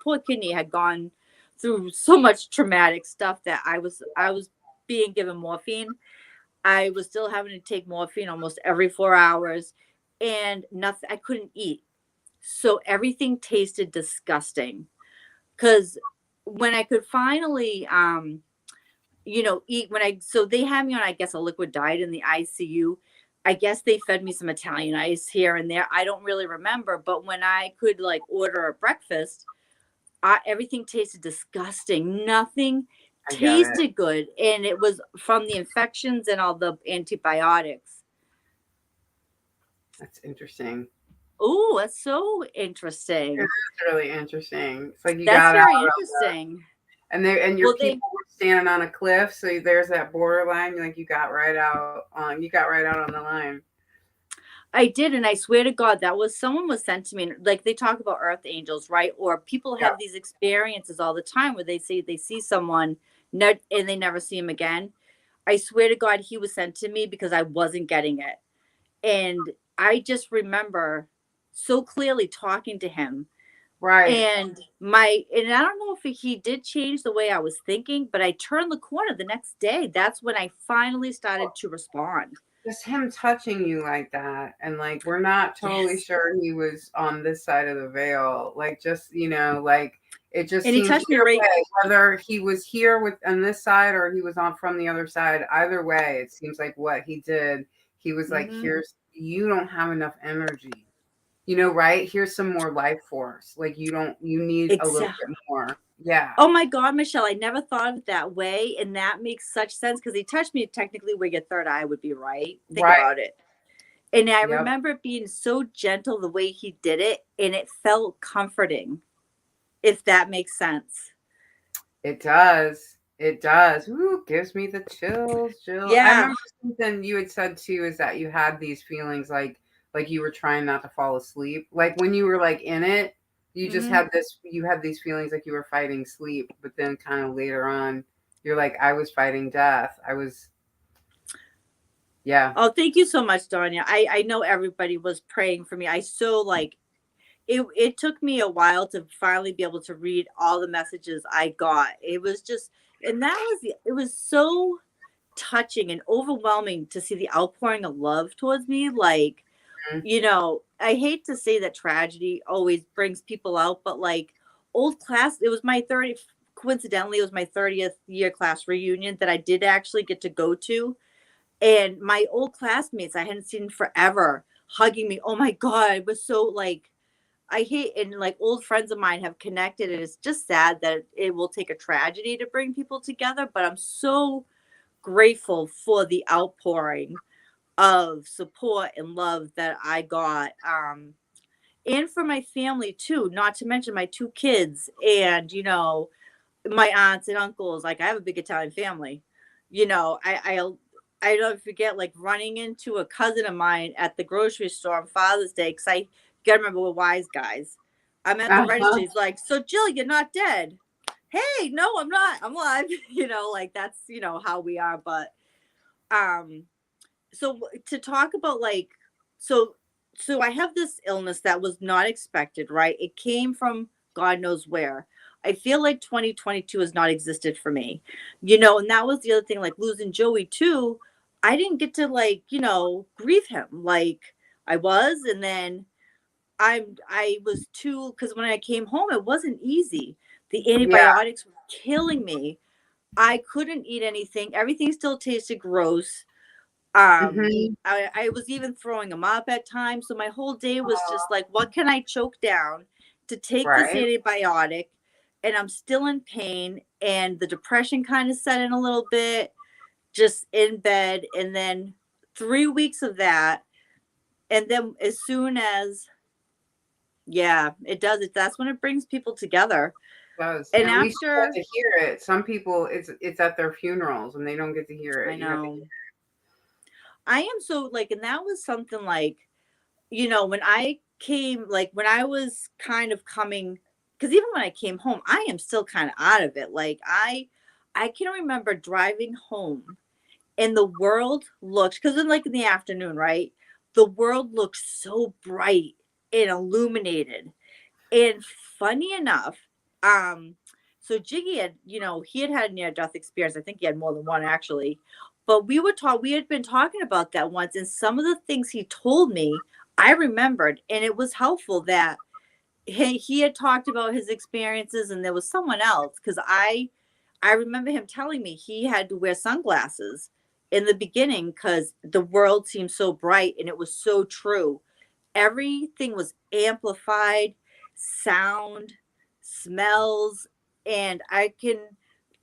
poor kidney had gone through so much traumatic stuff that I was being given morphine. I was still having to take morphine almost every 4 hours and nothing, I couldn't eat. So everything tasted disgusting. Cause when I could finally eat so they had me on, I guess, a liquid diet in the ICU. I guess they fed me some Italian ice here and there. I don't really remember, but when I could like order a breakfast, everything tasted disgusting. Nothing I get it. tasted good, and it was from the infections and all the antibiotics. That's interesting. Oh, that's so It's interesting. really interesting. It's like you That's got out very of the, interesting. and your Well, they people were standing on a cliff, so there's that borderline. Like you got right out on the line. I did, and I swear to God, that was someone was sent to me. Like they talk about earth angels, right? Or people Yeah. have these experiences all the time where they say they see someone and they never see him again. I swear to God, he was sent to me because I wasn't getting it. And I just remember so clearly talking to him. Right. And I don't know if he did change the way I was thinking, but I turned the corner the next day. That's when I finally started to respond. Just him touching you like that, and like we're not totally Yes. sure he was on this side of the veil. Like just like it just And he seems touched me either right. way, whether he was here with on this side or he was on from the other side. Either way, it seems like what he did, he was like, Hmm. here's you don't have enough energy. Right? Here's some more life force. Like you need a little Exactly. bit more. Yeah. Oh my God, Michelle, I never thought of it that way. And that makes such sense because he touched me technically where your third eye would be, right? Think Right. about it. And I Yep. remember it being so gentle the way he did it, and it felt comforting, if that makes sense. It does. It does. Ooh, gives me the chills, Jill. I Yeah. remember something you had said too is that you had these feelings like you were trying not to fall asleep. Like when you were like in it, you just Hmm. had you had these feelings like you were fighting sleep, but then kind of later on, you're like, I was fighting death. I was yeah. Oh, thank you so much, Donya. I know everybody was praying for me. I so like it took me a while to finally be able to read all the messages I got. It was just and that was it was so touching and overwhelming to see the outpouring of love towards me. Like, Mhm. I hate to say that tragedy always brings people out, but like old class, it was my 30th, coincidentally, it was my 30th year class reunion that I did actually get to go to. And my old classmates I hadn't seen forever hugging me. Oh my God, it was so like, I hate and like old friends of mine have connected, and it's just sad that it will take a tragedy to bring people together. But I'm so grateful for the outpouring of support and love that I got. And for my family too, not to mention my 2 kids and, my aunts and uncles. Like I have a big Italian family. I don't forget like running into a cousin of mine at the grocery store on Father's Day because I gotta remember we're wise guys. I'm at the Uh-huh. register. He's like, "So Jill, you're not dead." Hey, no, I'm not. I'm alive. Like that's how we are. But um, so to talk about like so so I have this illness that was not expected, right? It came from God knows where. I feel like 2022 has not existed for me. And that was the other thing, like losing Joey too. I didn't get to like, you know, grieve him like I was. And then I was too, because when I came home, it wasn't easy. The Yeah. antibiotics were killing me. I couldn't eat anything. Everything still tasted gross. Hmm. I was even throwing them up at times. So my whole day was just like, what can I choke down to take this Right. antibiotic? And I'm still in pain. And the depression kind of set in a little bit, just in bed. And then 3 weeks of that. And then as soon as, yeah, it does. That's when it brings people together. Does. And And we still after, get to hear it. Some people, it's at their funerals and they don't get to hear I it. You have to know, I am so like, and that was something like, you know, when I came, like when I was kind of coming, because even when I came home, I am still kind of out of it. Like I can remember driving home and the world looked, because then like in the afternoon, right? The world looked so bright and illuminated. And funny enough, um, so Jiggy had, you know, he had a near death experience. I think he had more than one actually. But we had been talking about that once, and some of the things he told me, I remembered, and it was helpful that he had talked about his experiences, and there was someone else because I remember him telling me he had to wear sunglasses in the beginning because the world seemed so bright, and it was so true. Everything was amplified, sound, smells, and I can,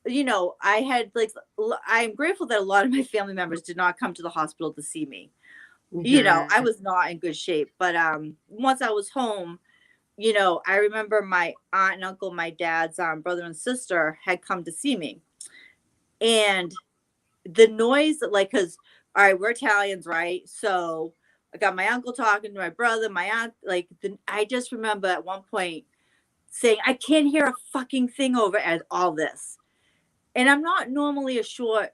you know, I had like, I'm grateful that a lot of my family members did not come to the hospital to see me. You know, I hmm. was not in good shape, but once I was home, you know, I remember my aunt and uncle, my dad's brother and sister had come to see me, and the noise, like, because all right, we're Italians, right? So I got my uncle talking to my brother, my aunt, like, I just remember at one point saying, I can't hear a fucking thing over as all this. And I'm not normally a short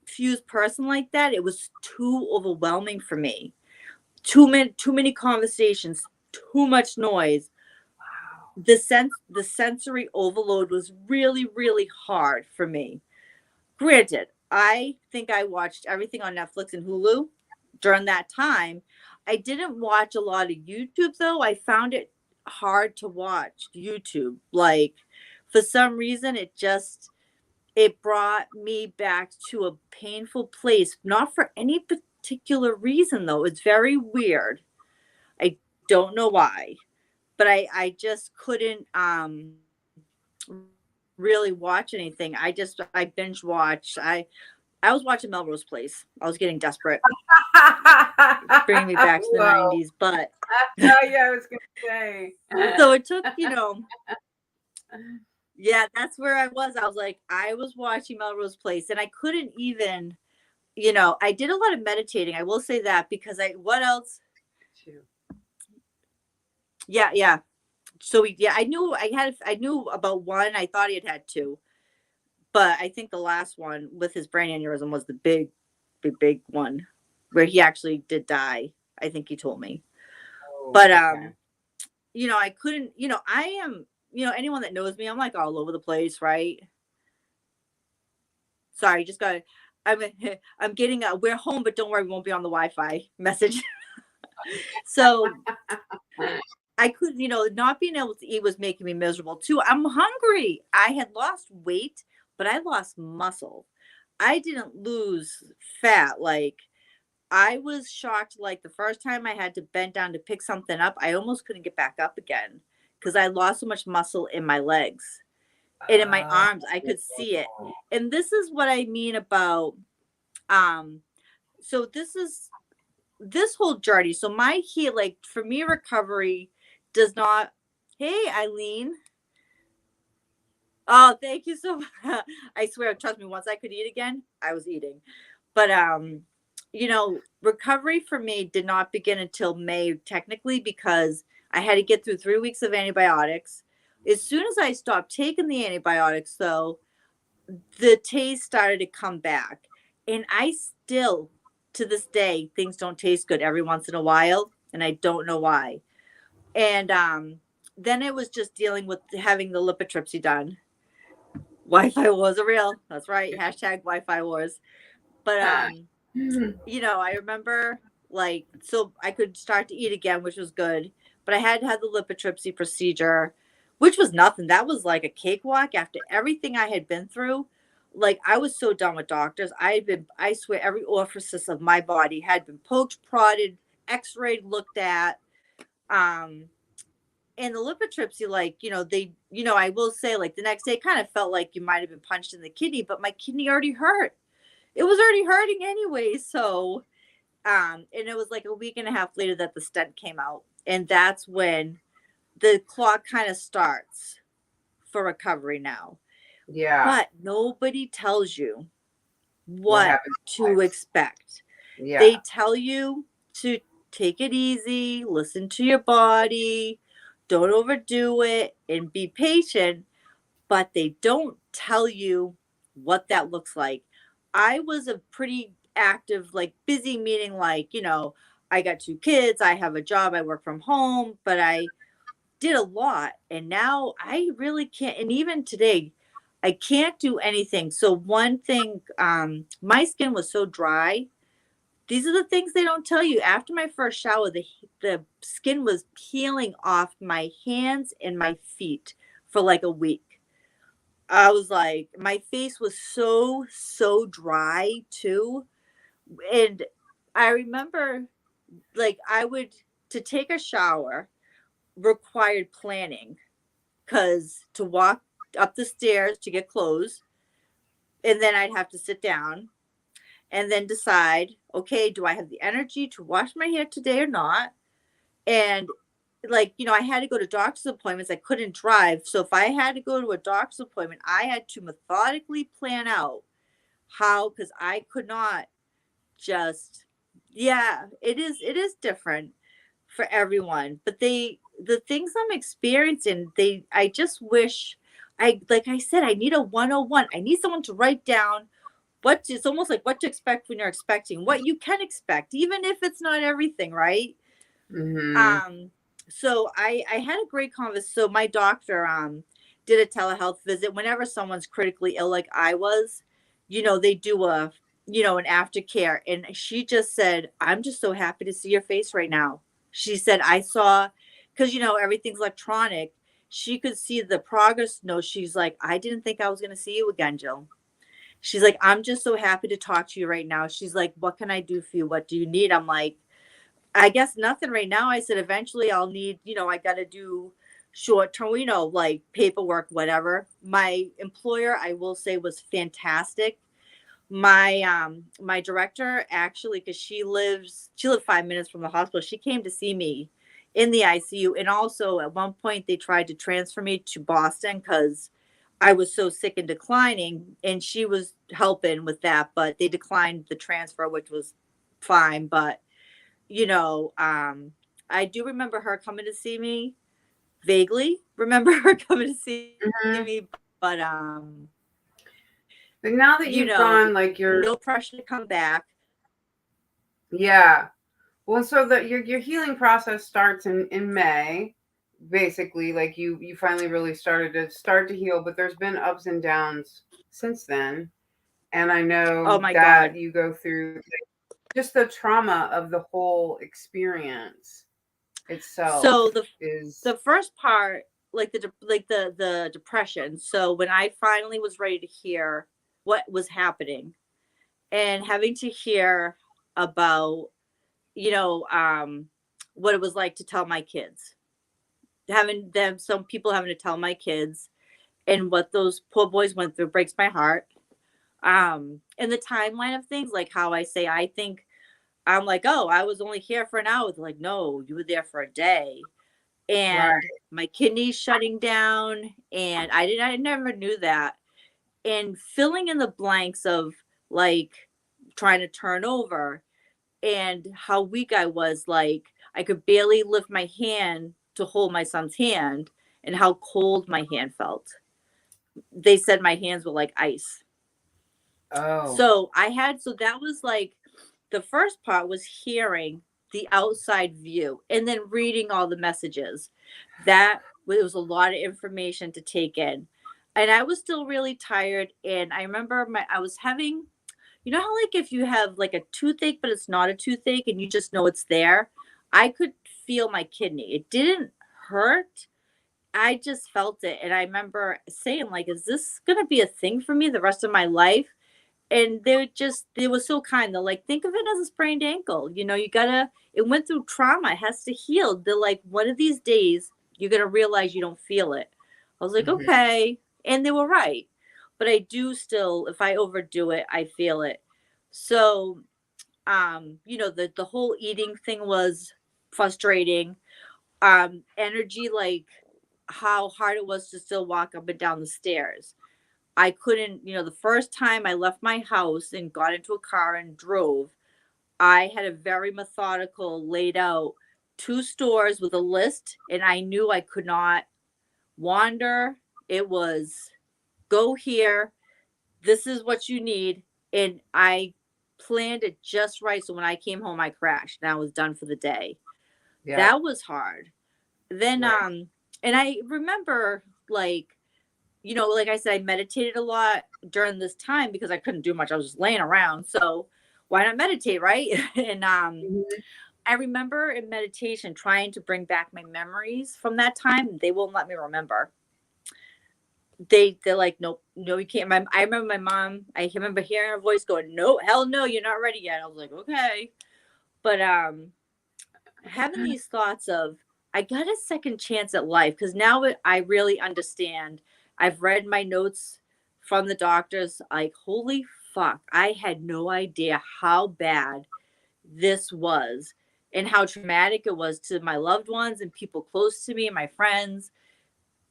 fused person like that. It was too overwhelming for me. Too many conversations, too much noise. The sensory overload was really, really hard for me. Granted, I think I watched everything on Netflix and Hulu during that time. I didn't watch a lot of YouTube though. I found it hard to watch YouTube. Like for some reason it brought me back to a painful place, not for any particular reason though. It's very weird. I don't know why, but I just couldn't really watch anything. I binge watched. I was watching Melrose Place. I was getting desperate, bringing me back to the 90s. Whoa. But Yeah, I was going to say. so it took, you know, yeah, that's where I was. I was like, I was watching Melrose Place and I couldn't even, you know, I did a lot of meditating. I will say that because what else? Yeah, yeah. So yeah, I knew about one. I thought he had two, but I think the last one with his brain aneurysm was the big one where he actually did die. I think he told me. Oh, But okay. you know, I couldn't, you know, I am, you know, anyone that knows me, I'm like all over the place, right? Sorry, just got I'm I'm getting a we're home, but don't worry, we won't be on the Wi-Fi message. So I could, you know, not being able to eat was making me miserable too. I'm hungry. I had lost weight, but I lost muscle. I didn't lose fat. Like I was shocked. Like the first time I had to bend down to pick something up, I almost couldn't get back up again because I lost so much muscle in my legs and in my arms. I could see it. Oh. And this is what I mean about um so this whole journey. So my heal, like for me, recovery does not. Hey, Eileen. Oh, thank you so much. I swear, trust me, once I could eat again, I was eating. But you know, recovery for me did not begin until May, technically, because I had to get through 3 weeks of antibiotics. As soon as I stopped taking the antibiotics, though, the taste started to come back. And I still, to this day, things don't taste good every once in a while, and I don't know why. And then it was just dealing with having the lithotripsy done. Wi-Fi wars are real. That's right. Hashtag Wi-Fi wars. But Mhm. I remember like, so I could start to eat again, which was good, but I had had the lithotripsy procedure, which was nothing. That was like a cakewalk after everything I had been through. Like, I was so done with doctors. I swear, every orifice of my body had been poked, prodded, x-rayed, looked at. Um, and the lithotripsy, like, I will say, like, the next day kind of felt like you might have been punched in the kidney, but my kidney already hurt. It was already hurting anyway. So, and it was like a week and a half later that the stent came out. And that's when the clock kind of starts for recovery now. Yeah. But nobody tells you What what happens to next? expect. Yeah. They tell you to take it easy, listen to your body, don't overdo it, and be patient, but they don't tell you what that looks like. I was a pretty active, like busy, meaning like, I got 2 kids, I have a job, I work from home, but I did a lot. And now I really can't. And even today, I can't do anything. So, one thing, my skin was so dry. These are the things they don't tell you. After my first shower, the skin was peeling off my hands and my feet for like a week. I was like, my face was so, so dry too. And I remember, like, to take a shower required planning, because to walk up the stairs to get clothes, and then I'd have to sit down and then decide, okay, do I have the energy to wash my hair today or not? And like, I had to go to doctor's appointments. I couldn't drive. So if I had to go to a doctor's appointment, I had to methodically plan out how, because I could not just, yeah, it is different for everyone. But the things I'm experiencing, I just wish, like I said, I need a 101. I need someone to write down it's almost like what to expect when you're expecting, what you can expect, even if it's not everything, right? Mhm. Um, so I had a great conversation. So my doctor did a telehealth visit whenever someone's critically ill, like I was. They do an aftercare, and she just said, "I'm just so happy to see your face right now." She said, "I saw, because everything's electronic. She could see the progress note. She's like, I didn't think I was going to see you again, Jill." She's like, "I'm just so happy to talk to you right now." She's like, "What can I do for you? What do you need?" I'm like, "I guess nothing right now." I said, "Eventually I'll need, I got to do short term, like paperwork, whatever." My employer, I will say, was fantastic. My director, actually, because she lived 5 minutes from the hospital, she came to see me in the ICU. And also at one point they tried to transfer me to Boston because I was so sick and declining, and she was helping with that, but they declined the transfer, which was fine. But you know, um, I do remember her coming to see me, vaguely remember her coming to see Mhm. me, but But now that you've gone, like you're, no pressure to come back. yeah. Well, so your healing process starts in May, basically. Like you finally really start to heal, but there's been ups and downs since then. And I Oh know my that God. you go through just the trauma of the whole experience itself So the is the first part, like the depression. So when I finally was ready to hear what was happening, and having to hear about, you know, um, what it was like to tell my kids, having them, some people having to tell my kids, and what those poor boys went through breaks my heart. And the timeline of things, like how I say, I think I'm like, oh, I was only here for an hour. They're like, no, you were there for a day. right. And my kidneys shutting down, and I never knew that. And filling in the blanks of, like, trying to turn over, and how weak I was, like I could barely lift my hand to hold my son's hand, and how cold my hand felt. They said my hands were like ice. Oh, So that was like, the first part was hearing the outside view and then reading all the messages. That it was a lot of information to take in. And I was still really tired. And I remember I was having, you know how like if you have like a toothache, but it's not a toothache and you just know it's there? I could feel my kidney. It didn't hurt. I just felt it. And I remember saying, like, is this gonna be a thing for me the rest of my life? And they were so kind. They're like, think of it as a sprained ankle. You know, you gotta, it went through trauma, it has to heal. They're like, one of these days, you're gonna realize you don't feel it. I was like, Hmm. okay. And they were right. But I do still, if I overdo it, I feel it. So, you know, the whole eating thing was frustrating. Energy, like how hard it was to still walk up and down the stairs. I couldn't, you know, the first time I left my house and got into a car and drove, I had a very methodical, laid out 2 stores with a list, and I knew I could not wander. It was go here, this is what you need. And I planned it just right. So when I came home, I crashed and I was done for the day. Yeah. That was hard. Then, Right. and I remember like, you know, like I said, I meditated a lot during this time because I couldn't do much. I was just laying around. So why not meditate, right? And Hmm. I remember in meditation trying to bring back my memories from that time. They won't let me remember. They're like, nope, no, you can't. I remember my mom. I remember hearing her voice going, no, hell no, you're not ready yet. I was like, okay, but having these thoughts of I got a second chance at life because now I really understand. I've read my notes from the doctors. Like, holy fuck, I had no idea how bad this was and how traumatic it was to my loved ones and people close to me and my friends.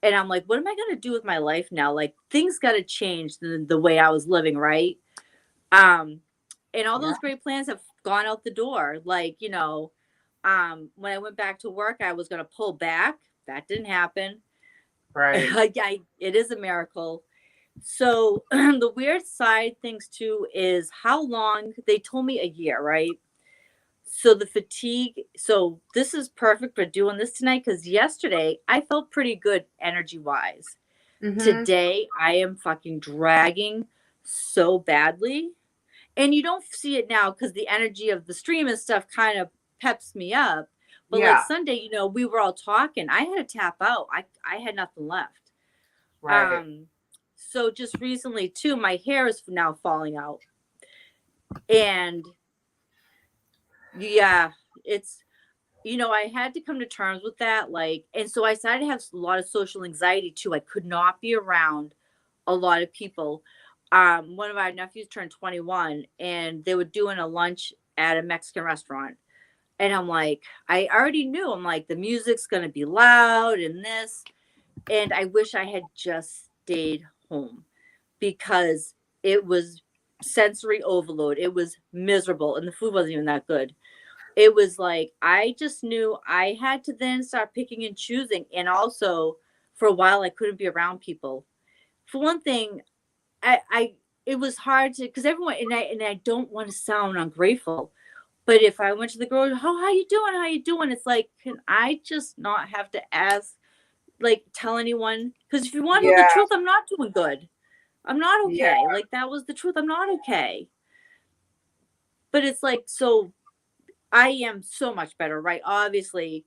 And I'm like, what am I going to do with my life now? Like, things got to change the way I was living, right? Um, and all Yeah. those great plans have gone out the door. Like, you know, when I went back to work, I was going to pull back. That didn't happen. Right. It is a miracle. So the weird side things too is how long they told me a year, right? So the fatigue. So this is perfect for doing this tonight because yesterday I felt pretty good energy wise. Hmm. Today I am fucking dragging so badly, and you don't see it now because the energy of the stream and stuff kind of peps me up. But like Yeah. Sunday, you know, we were all talking. I had to tap out. I had nothing left. Right. Um, so just recently too, my hair is now falling out, and yeah, it's you know, I had to come to terms with that. Like, and so I started to have a lot of social anxiety too. I could not be around a lot of people. One of our nephews turned 21 and they were doing a lunch at a Mexican restaurant. And I'm like, I already knew, I'm like, the music's going to be loud and this. And I wish I had just stayed home because it was sensory overload. It was miserable and the food wasn't even that good. It was like I just knew I had to then start picking and choosing. And also for a while I couldn't be around people. For one thing, I it was hard to because everyone and I don't want to sound ungrateful, but if I went to the girl, oh, how you doing? How you doing? It's like, can I just not have to ask, like, tell anyone? Because if you want to know the Yeah. truth, I'm not doing good. I'm not Yeah. okay. Like that was the truth. I'm not okay. But it's like so I am so much better, right? Obviously,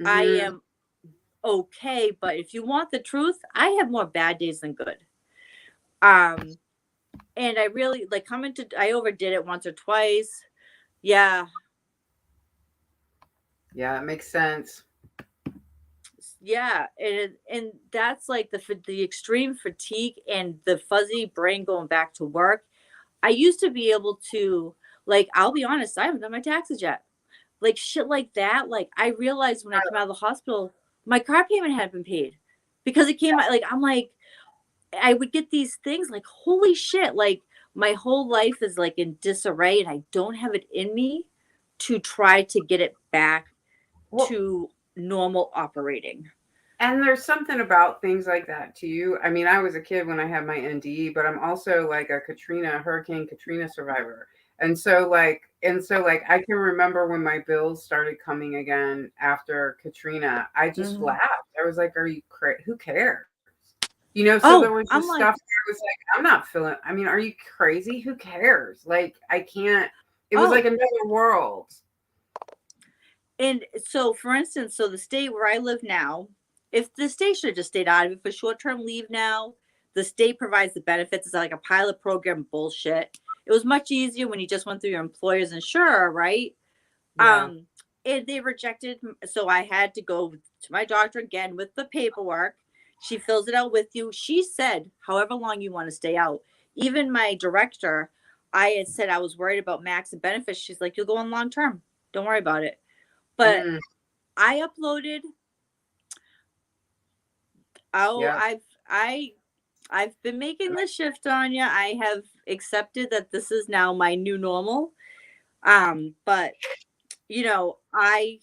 I Hmm. am okay, but if you want the truth, I have more bad days than good. Um, and I really like coming to I overdid it once or twice. Yeah, Yeah. That makes sense. yeah, and that's like the extreme fatigue and the fuzzy brain going back to work. I used to be able to like I'll be honest, I haven't done my taxes yet. Like shit like that. Like I realized when I came out of the hospital, my car payment hadn't been paid because it came out like I'm like I would get these things like holy shit, like my whole life is like in disarray and I don't have it in me to try to get it back Well, to normal operating. and there's something about things like that too. I mean, I was a kid when I had my NDE, but I'm also like a Hurricane Katrina survivor. And so like I can remember when my bills started coming again after Katrina, I just Mhm. laughed. I was like, "Are you who cares?" You know, so there Oh, was I'm just like, stuff where it was like, I'm not feeling, I mean, are you crazy? Who cares? Like, I can't, it was like oh, another world. and so for instance, so the state where I live now, if the state should have just stayed out of it for short-term leave now, the state provides the benefits. It's like a pilot program bullshit. It was much easier when you just went through your employer's insurer, right? Yeah. Um, and they rejected, so I had to go to my doctor again with the paperwork. She fills it out with you. She said, however long you want to stay out. Even my director, I had said I was worried about max and benefits. She's like, you'll go on long term. Don't worry about it. But Mm, I uploaded. Oh, yeah. I've been making the shift on you. I have accepted that this is now my new normal. But they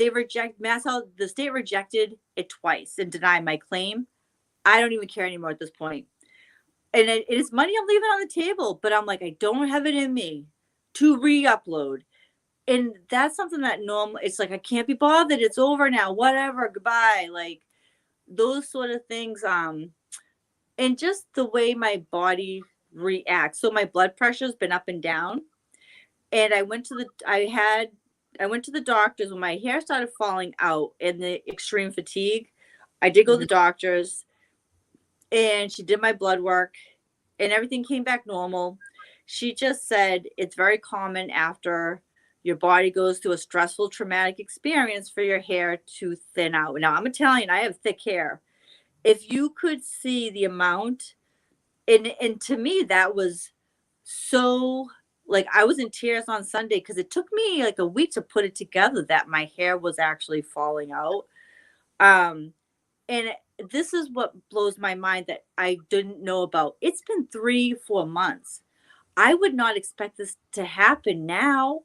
reject Mass Health. The state rejected it twice and denied my claim. I don't even care anymore at this point. And it is money I'm leaving on the table, but I'm like, I don't have it in me to re-upload. And that's something that normal. It's like I can't be bothered. It's over now. Whatever. Goodbye. Like those sort of things. And just the way my body reacts. So my blood pressure's been up and down. And I went to the doctors when my hair started falling out and the extreme fatigue. I did go to Mhm. the doctors and she did my blood work and everything came back normal. She just said it's very common after your body goes through a stressful traumatic experience for your hair to thin out. Now I'm Italian, I have thick hair. If you could see the amount, and to me that was so, like, I was in tears on Sunday because it took me like a week to put it together that my hair was actually falling out. Um, and this is what blows my mind that I didn't know about. It's been 3, 4 months. I would not expect this to happen now.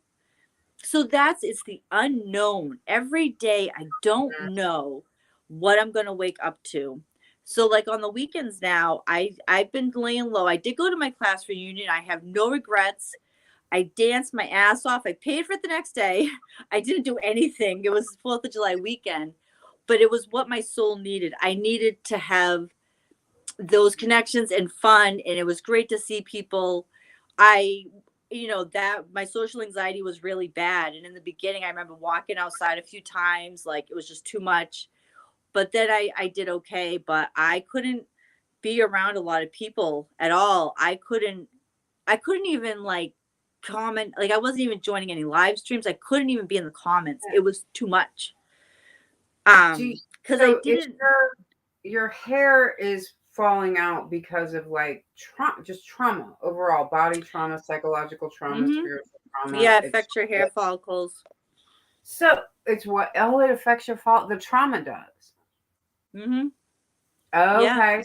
So it's the unknown. Every day I don't know what I'm going to wake up to. So like on the weekends now, I've been laying low. I did go to my class reunion. I have no regrets. I danced my ass off. I paid for it the next day. I didn't do anything. It was 4th of July weekend, but it was what my soul needed. I needed to have those connections and fun, and it was great to see people. I that my social anxiety was really bad, and in the beginning I remember walking outside a few times, like it was just too much, but then I did okay, but I couldn't be around a lot of people at all. I couldn't even like comment, like I wasn't even joining any live streams. I couldn't even be in the comments. It was too much. Do you, Because I so if didn't. your hair is falling out because of like trauma, just trauma, overall body trauma, psychological trauma, Hmm. spiritual trauma, Yeah, it it's affects your hair follicles. so it's what, oh, it affects your fault, the trauma does. Hmm. Yeah. Okay,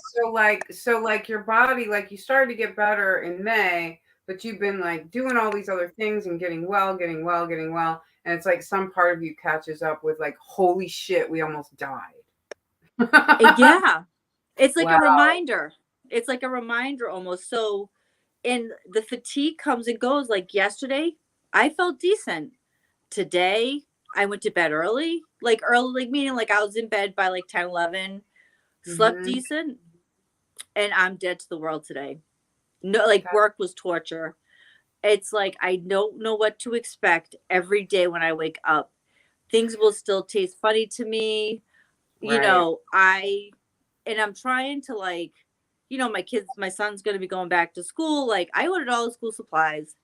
so like your body, like you started to get better in May, but you've been like doing all these other things and getting well, getting well, getting well, and it's like some part of you catches up with like, holy shit, we almost died. Yeah. It's like a Wow. reminder. It's like a reminder almost. So, and the fatigue comes and goes. Like yesterday, I felt decent. Today, I went to bed early, like meaning like I was in bed by like 10, 11, slept Hmm. decent, and I'm dead to the world today. No, like work was torture. It's like I don't know what to expect every day when I wake up. Things will still taste funny to me. Right. I'm trying to like, my son's going to be going back to school. Like I ordered all the school supplies.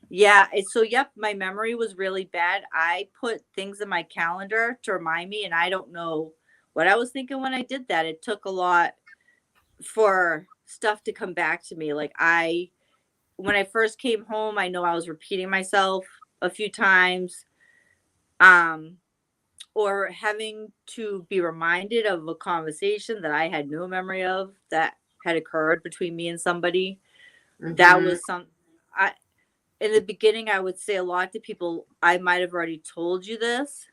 Yeah. So, yep, my memory was really bad. I put things in my calendar to remind me, and I don't know what I was thinking when I did that. It took a lot for stuff to come back to me. When I first came home, I know I was repeating myself a few times, um, or having to be reminded of a conversation that I had no memory of that had occurred between me and somebody. That Hmm. was I, in the beginning, I would say a lot to people, I might have already told you this.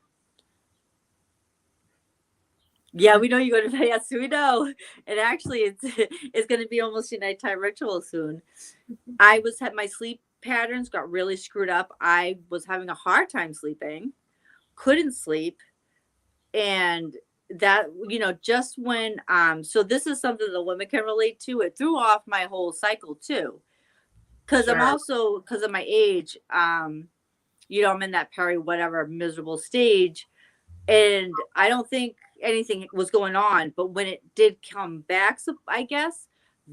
Yeah, we know you go to bed. Yes, we know. And actually, it's going to be almost a nighttime ritual soon. My sleep patterns got really screwed up. I was having a hard time sleeping, couldn't sleep, and that, just when, so this is something the women can relate to. It threw off my whole cycle too. Cause I'm Sure. also, cause of my age, I'm in that peri whatever miserable stage, and I don't think anything was going on. But when it did come back, so I guess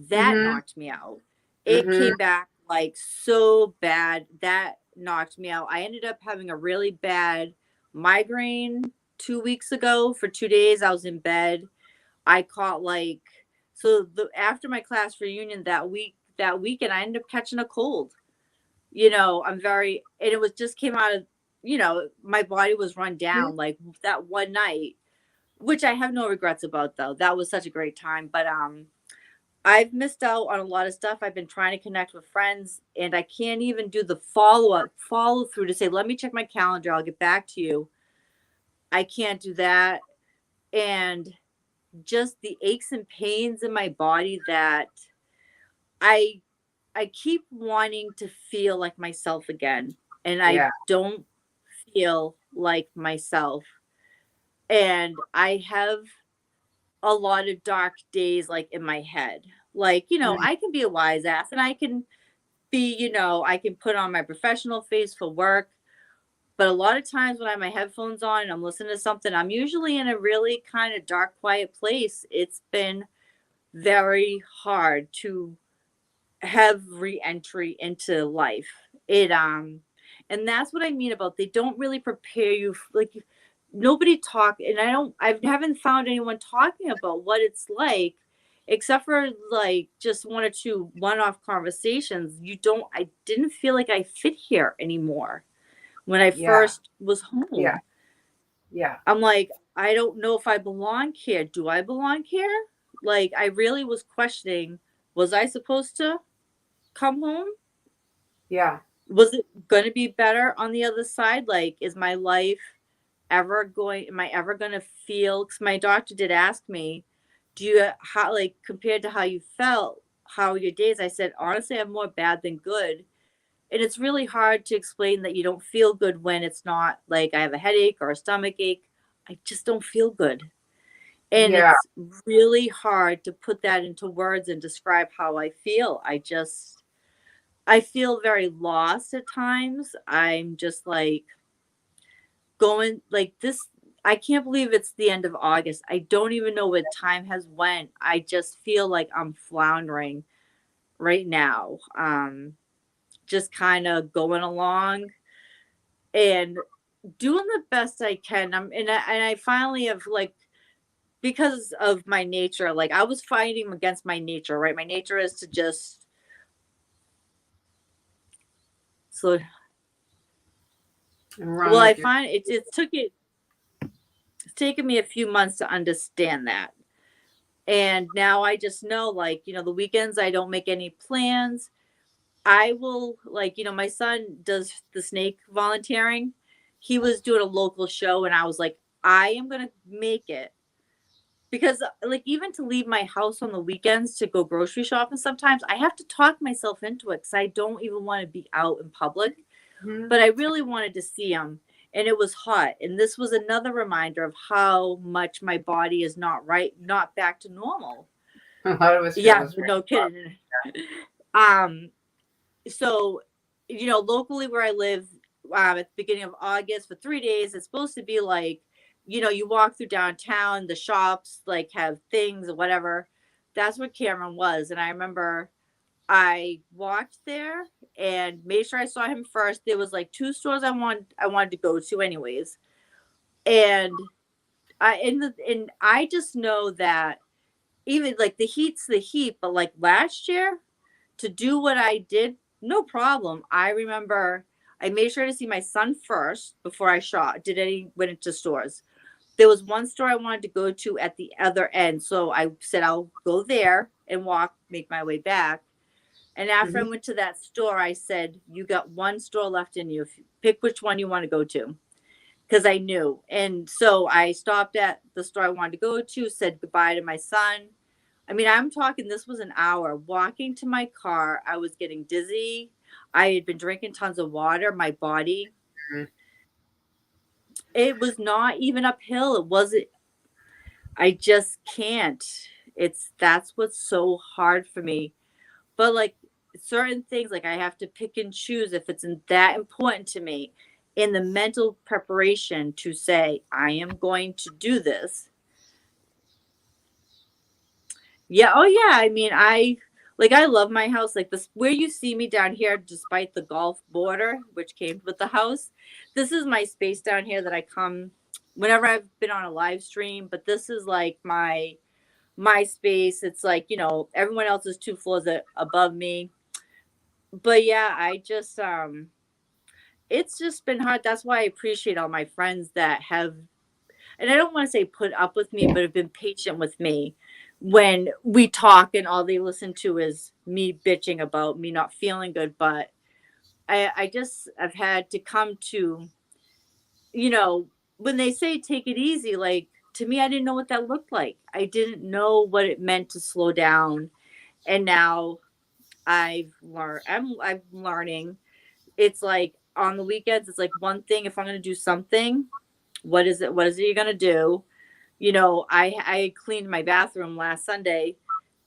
that Mhm. knocked me out. It Mhm. came back like so bad that knocked me out. I ended up having a really bad migraine 2 weeks ago. For 2 days, I was in bed. I caught like, so the after my class reunion that weekend, I ended up catching a cold. I'm very, and it was just came out of, my body was run Mhm. down like that one night, which I have no regrets about though. That was such a great time. But I've missed out on a lot of stuff. I've been trying to connect with friends, and I can't even do the follow through to say, let me check my calendar, I'll get back to you. I can't do that. And just the aches and pains in my body that I I keep wanting to feel like myself again, and I Yeah. don't feel like myself. And I have a lot of dark days like in my head. Like, Mhm. I can be a wise ass, and I can be, I can put on my professional face for work. But a lot of times when I have my headphones on and I'm listening to something, I'm usually in a really kind of dark, quiet place. It's been very hard to have re-entry into life. It and that's what I mean about they don't really prepare you like nobody talk, and I haven't found anyone talking about what it's like, except for like just one or two one-off conversations. I didn't feel like I fit here anymore when I Yeah. first was Yeah. home. Yeah. I'm like, I don't know if I belong here. Do I belong here? Like I really was questioning, was I supposed to come home? Yeah. Was it going to be better on the other side? Like, is my life am I ever going to feel? Because my doctor did ask me, do you, how, like, compared to how you felt, how are your days? I said, honestly, I'm more bad than good. And it's really hard to explain that you don't feel good when it's not like I have a headache or a stomach ache. I just don't feel good. And Yeah. it's really hard to put that into words and describe how I feel. I feel very lost at times. I'm just like going like this. I can't believe it's the end of August. I don't even know what time has went. I just feel like I'm floundering right now. Just kind of going along and doing the best I can. And I finally have like, because of my nature, like I was fighting against my nature, right? My nature is to just so And run well, I with your. find it's taken me a few months to understand that. And now I just know, like, the weekends I don't make any plans. I will, like, my son does the snake volunteering. He was doing a local show, and I was like, I am going to make it. Because, like, even to leave my house on the weekends to go grocery shopping, sometimes I have to talk myself into it because I don't even want to be out in public. Mhm. But I really wanted to see him, and it was hot. And this was another reminder of how much my body is not right, not back to normal. A lot of us feel Yeah, this way. no kidding. Um, so locally where I live, at the beginning of August for 3 days, it's supposed to be like, you walk through downtown, the shops like have things or whatever. That's what Cameron was, and I remember I walked there and made sure I saw him first. There was like two stores I wanted to go to anyways, and I just know that even like the heat's the heat, but like last year to do what I did, no problem. I remember I made sure to see my son first before I went into stores. There was one store I wanted to go to at the other end, so I said I'll go there and make my way back. And after I Mhm. went to that store, I said, "You got one store left in you. Pick which one you want to go to." Because I knew. And so I stopped at the store I wanted to go to, said goodbye to my son. I mean, I'm talking, this was an hour. Walking to my car, I was getting dizzy. I had been drinking tons of water. My body, Mhm. it was not even uphill. It wasn't. I just can't. That's what's so hard for me. But like certain things, like I have to pick and choose if it's that important to me in the mental preparation to say, I am going to do this. Yeah. Oh, yeah. I mean, I love my house. Like this, where you see me down here, despite the golf border, which came with the house, this is my space down here that I come whenever I've been on a live stream. But this is like my space. It's like, everyone else is 2 floors above me. But yeah, it's just been hard. That's why I appreciate all my friends that have, and I don't want to say put up with me, but have been patient with me when we talk and all they listen to is me bitching about me not feeling good. But I've had to come to, you know, when they say take it easy, like to me, I didn't know what that looked like. I didn't know what it meant to slow down. And now I'm learning. It's like on the weekends, it's like one thing. If I'm going to do something, what is it? What is it you're going to do? I cleaned my bathroom last Sunday,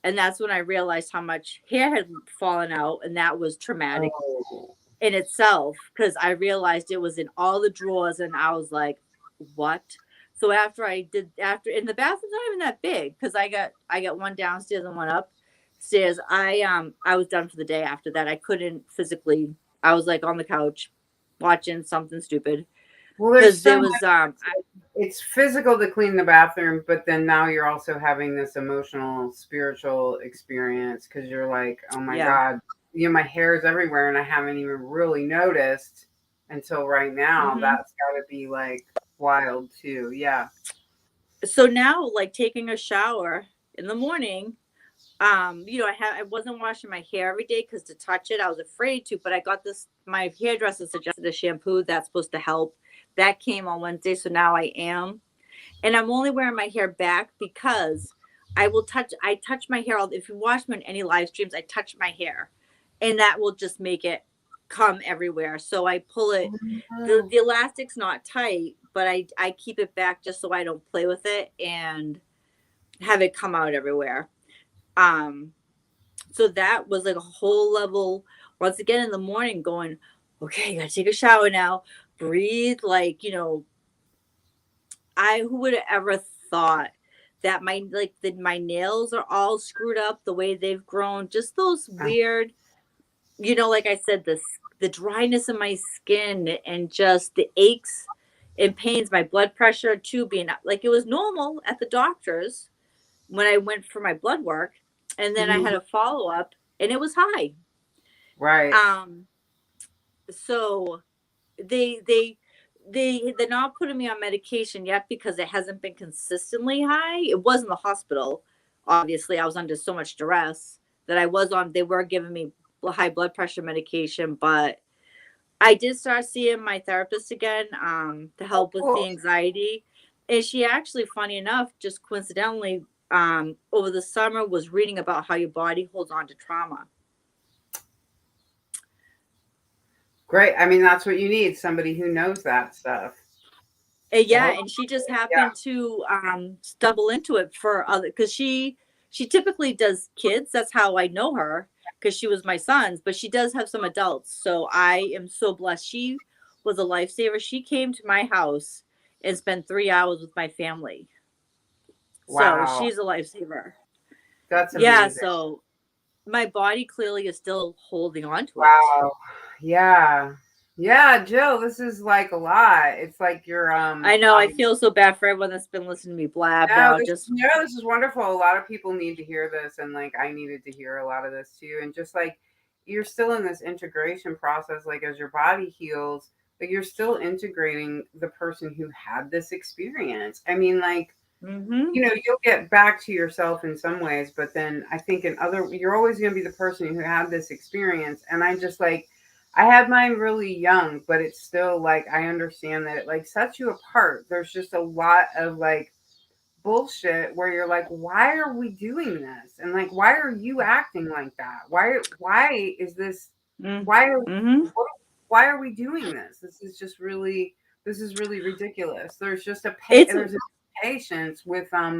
and that's when I realized how much hair had fallen out, and that was traumatic Oh. in itself because I realized it was in all the drawers, and I was like, "What?" So after the bathroom's not even that big because I got one downstairs and one upstairs. I was done for the day after that. I couldn't physically. I was like on the couch watching something stupid Well, there's because so there much. was It's physical to clean the bathroom, but then now you're also having this emotional, spiritual experience because you're like, oh my yeah. God, my hair is everywhere and I haven't even really noticed until right now. Hmm. That's got to be like wild too. Yeah. So now, like taking a shower in the morning, I wasn't washing my hair every day because to touch it I was afraid to, but I got this, my hairdresser suggested a shampoo that's supposed to help. That came on Wednesday, so now I am, and I'm only wearing my hair back because I touch my hair all, if you watch me on any live streams, I touch my hair and that will just make it come everywhere. So I pull it, the elastic's not tight, but I keep it back just so I don't play with it and have it come out everywhere. um so that was like a whole level once again in the morning going, okay, I gotta take a shower now, breathe, like, who would have ever thought that my nails are all screwed up the way they've grown, just those weird, like I said, the dryness in my skin and just the aches and pains, my blood pressure too being like it was normal at the doctor's when I went for my blood work, and then I Mhm. had a follow up and it was high. Right. Um, so they're not putting me on medication yet because it hasn't been consistently high. It was in the hospital. Obviously, I was under so much duress that I was on. They were giving me high blood pressure medication, but I did start seeing my therapist again to Oh, help with cool. the anxiety. And she actually, funny enough, just coincidentally, over the summer was reading about how your body holds on to trauma. Great. I mean, that's what you need, somebody who knows that stuff And to yeah, help. and she just Yeah. happened to stumble into it for other because she typically does kids. That's how I know her because she was my son's, but she does have some adults. So I am so blessed. She was a lifesaver. She came to my house and spent 3 hours with my family. So Wow. she's a lifesaver. That's Yeah, amazing. so my body clearly is still holding on to it. Wow. Yeah. Yeah, Jill, this is like a lot. It's like you're I know, I obviously feel so bad for everyone that's been listening to me blab no, now. this Just no, this is wonderful. A lot of people need to hear this and like I needed to hear a lot of this too. And just like you're still in this integration process, like as your body heals, but you're still integrating the person who had this experience. I mean, like mm-hmm. you'll get back to yourself in some ways, but then I think in other, you're always going to be the person who had this experience. And I just like, I had mine really young, but it's still like, I understand that it like sets you apart. There's just a lot of like bullshit where you're like, why are we doing this? And like, why are you acting like that? Why is this, why are, Mm-hmm. what, why are we doing this? This is really ridiculous. There's just It's there's a patience with I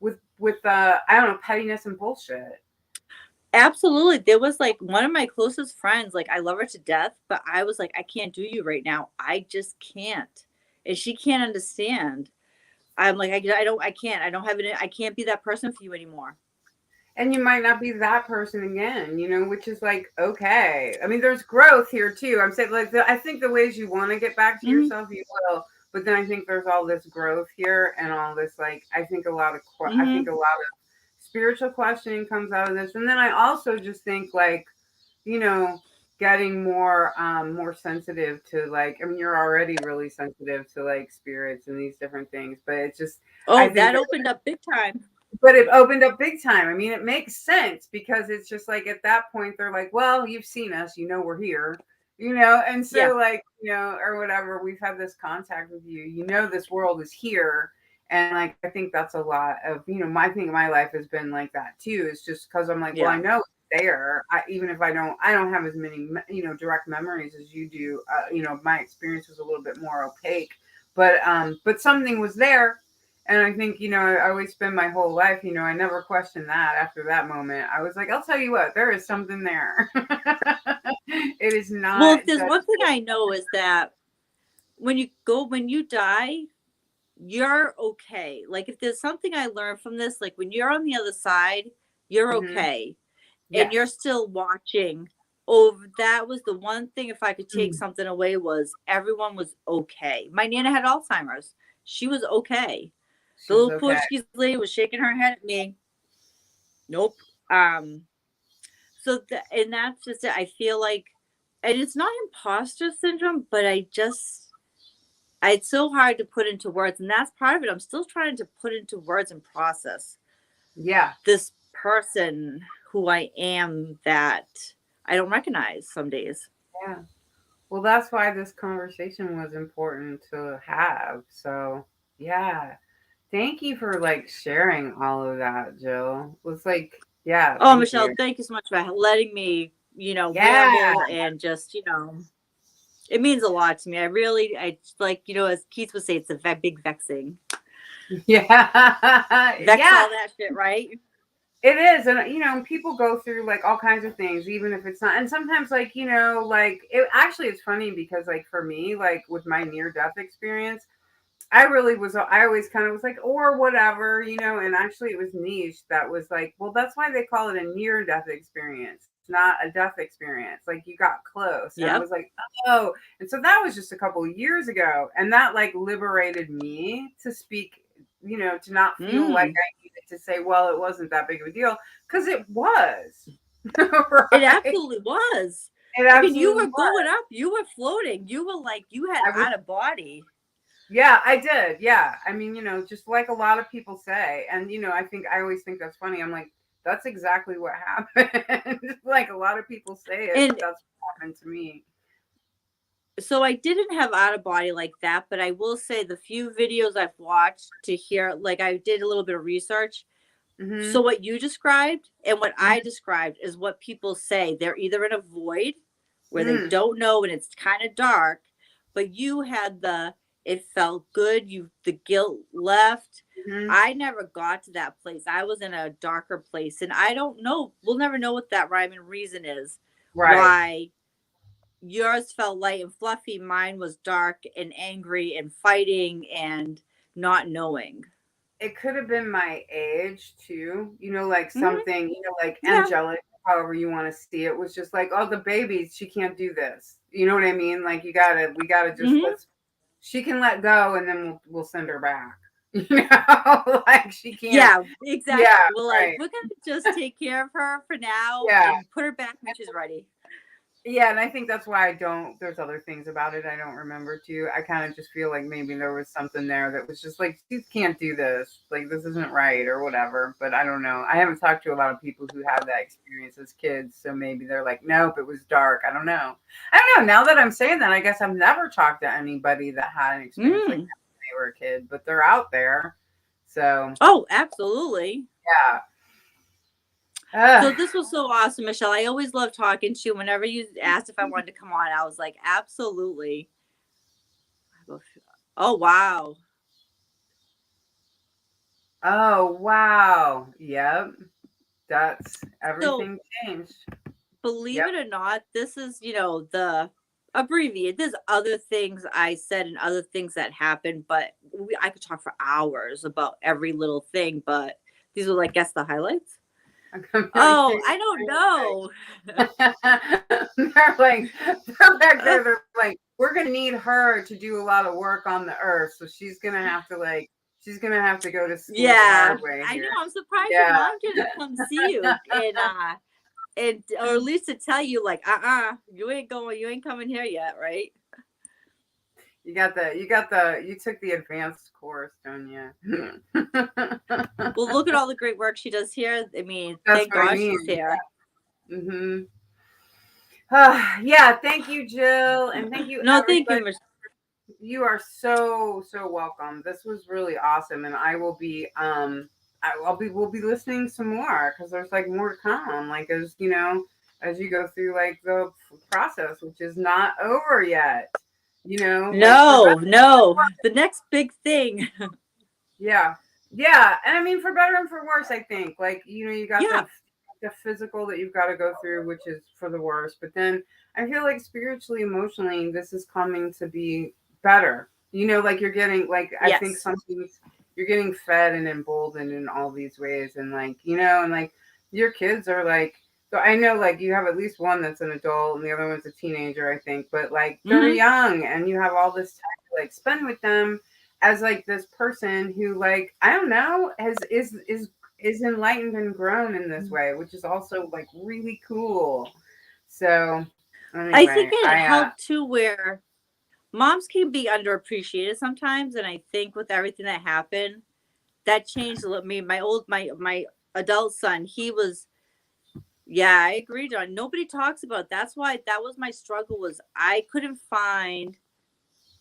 don't know, pettiness and bullshit. Absolutely. There was like one of my closest friends, like I love her to death, but I was like, I can't do you right now. I just can't. And she can't understand. I'm like, I don't have it. I can't be that person for you anymore. And you might not be that person again, which is like okay. I mean, there's growth here too. I'm saying like I think the ways you want to get back to Hmm. yourself, you will. But then I think there's all this growth here and all this like I think Hmm. a lot of spiritual questioning comes out of this. And then I also just think like you know getting more sensitive to like I mean you're already really sensitive to like spirits and these different things, but it's just I Oh, think that that opened up big time. but it opened up big time. I mean, it makes sense because it's just like at that point they're like, well, you've seen us, we're here, and Yeah. so like, or whatever, we've had this contact with you, this world is here. And like I think that's a lot of, my thing in my life has been like that too. It's just because I'm like, well, I Yeah. know it's there. Even if I don't have as many, direct memories as you do. My experience was a little bit more opaque, but something was there. And I think, I always spend my whole life, I never questioned that after that moment. I was like, I'll tell you what, there is something there. It is Well, not if there's just, one thing I know is that when you die, you're okay. Like if there's something I learned from this, like when you're on the other side, you're mhm, okay. And you're yes. still watching. Oh, that was the one thing if I could take Mm, something away was everyone was okay. My Nana had Alzheimer's. She was okay. The she was little okay. Portuguese lady was shaking her head at me. Nope. Um, and that's just it. I feel like, and it's not imposter syndrome, but it's so hard to put into words. And that's part of it. I'm still trying to put into words and process Yeah. this person who I am that I don't recognize some days. Yeah. Well, that's why this conversation was important to have. So, yeah. Thank you for like sharing all of that, Jill. It's like, yeah, Oh, thank Michelle, you. thank you so much for letting me, Yeah. ramble and just, it means a lot to me. I like, as Keith would say, it's a big vexing. Yeah. Vex Yeah. all that shit, right? It is, and people go through like all kinds of things, even if it's not. And sometimes, like like it actually it's funny because like for me, like with my near death experience, I really was. I always kind of was like, or whatever, And actually, it was niche that was like, well, that's why they call it a near death experience, not a death experience. Like you got close, and I Yep. was like, oh, and so that was just a couple of years ago, and that like liberated me to speak, to not feel like Mm. I needed to say, well, it wasn't that big of a deal because it was, It right? absolutely was. It I mean, you absolutely were going was. up, you were floating, you were like, you had I was out of body. Yeah, I did. Yeah. I mean, just like a lot of people say. And, I always think that's funny. I'm like, that's exactly what happened. Like a lot of people say it, but And that's what happened to me. so I didn't have out of body like that, but I will say the few videos I've watched to hear, like I did a little bit of research. So Hmm. what you described and what I Hmm. described is what people say. They're either in a void where they Mm. don't know and it's kind of dark, but you had it felt good, the guilt left. Hmm. I never got to that place. I was in a darker place and I don't know. We'll never know what that rhyme and reason is. Right. Why yours felt light and fluffy, mine was dark and angry and fighting and not knowing. It could have been my age too, like Hmm. something, like Yeah. angelic, however you want to see it, was just like, oh, the baby, she can't do this. You know what I mean? Like we gotta just Hmm. she can let go and then we'll send her back. Like she can't. Yeah, Yeah, exactly. We're like, right. we're gonna just take care of her for now Yeah. and put her back when she's ready. Yeah, and I think that's why I don't there's other things about it I don't remember too. I kind of just feel like maybe there was something there that was just like, you can't do this. Like this isn't right or whatever. But I don't know. I haven't talked to a lot of people who had that experience as kids, so maybe they're like, nope, it was dark. I don't know. I don't know. Now that I'm saying that, I guess I've never talked to anybody that had an experience like Mm. that when they were a kid, but they're out there. So Oh, absolutely. yeah. So Ugh. this was so awesome, Michelle. I always love talking to you. Whenever you asked if I wanted to come on, I was like, absolutely. Oh wow. Oh, wow. Yep. That's So everything changed. believe Yep. it or not, this is, the abbreviated. There's other things I said and other things that happened, but I could talk for hours about every little thing, but these are, I guess, the highlights. Oh, I don't know. They're like, they're back there. They're like, we're gonna need her to do a lot of work on the earth, so she's gonna have to go to school the Yeah, hard way I know. here. I'm surprised your Yeah. mom didn't come see you and or at least to tell you like, you ain't coming here yet, right? You took the advanced course, don't you? Well, look at all the great work she does here. I mean, That's thank what I God mean. she's here. Hmm. Yeah, thank you, Jill, and thank you, No, thank you, everybody. You are so welcome. This was really awesome, and I will be we'll be listening some more because there's like more to come. Like as you go through like the process, which is not over yet. Like for No, no. The next big thing. yeah. Yeah. And I mean, for better and for worse, I think. Like, you got Yeah. the physical that you've got to go through, which is for the worst. But then I feel like spiritually, emotionally, this is coming to be better. Like you're getting, like, I think Yes. something you're getting fed and emboldened in all these ways. And like, and like your kids are like, so I know like you have at least one that's an adult and the other one's a teenager, I think. But like they're Hmm. young and you have all this time to like spend with them as like this person who like I don't know has is enlightened and grown in this way, which is also like really cool. So I anyway, think it helped too where moms can be underappreciated sometimes. And I think with everything that happened, that changed a little. Me, my adult son, he was, yeah, I agree, John. Nobody talks about. That's why that was my struggle. Was I couldn't find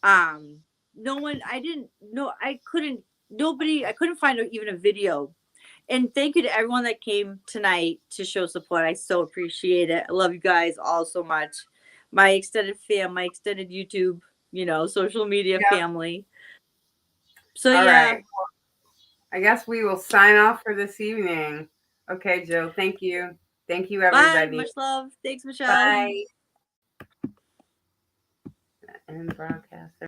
um no one. I didn't no I couldn't nobody I couldn't find even a video. And thank you to everyone that came tonight to show support. I so appreciate it. I love you guys all so much. My extended my extended YouTube, social media yeah. family. So All yeah. right. I guess we will sign off for this evening. Okay, Jill. Thank you, Bye. everybody. Much love. Thanks, Michelle. Bye. End broadcast.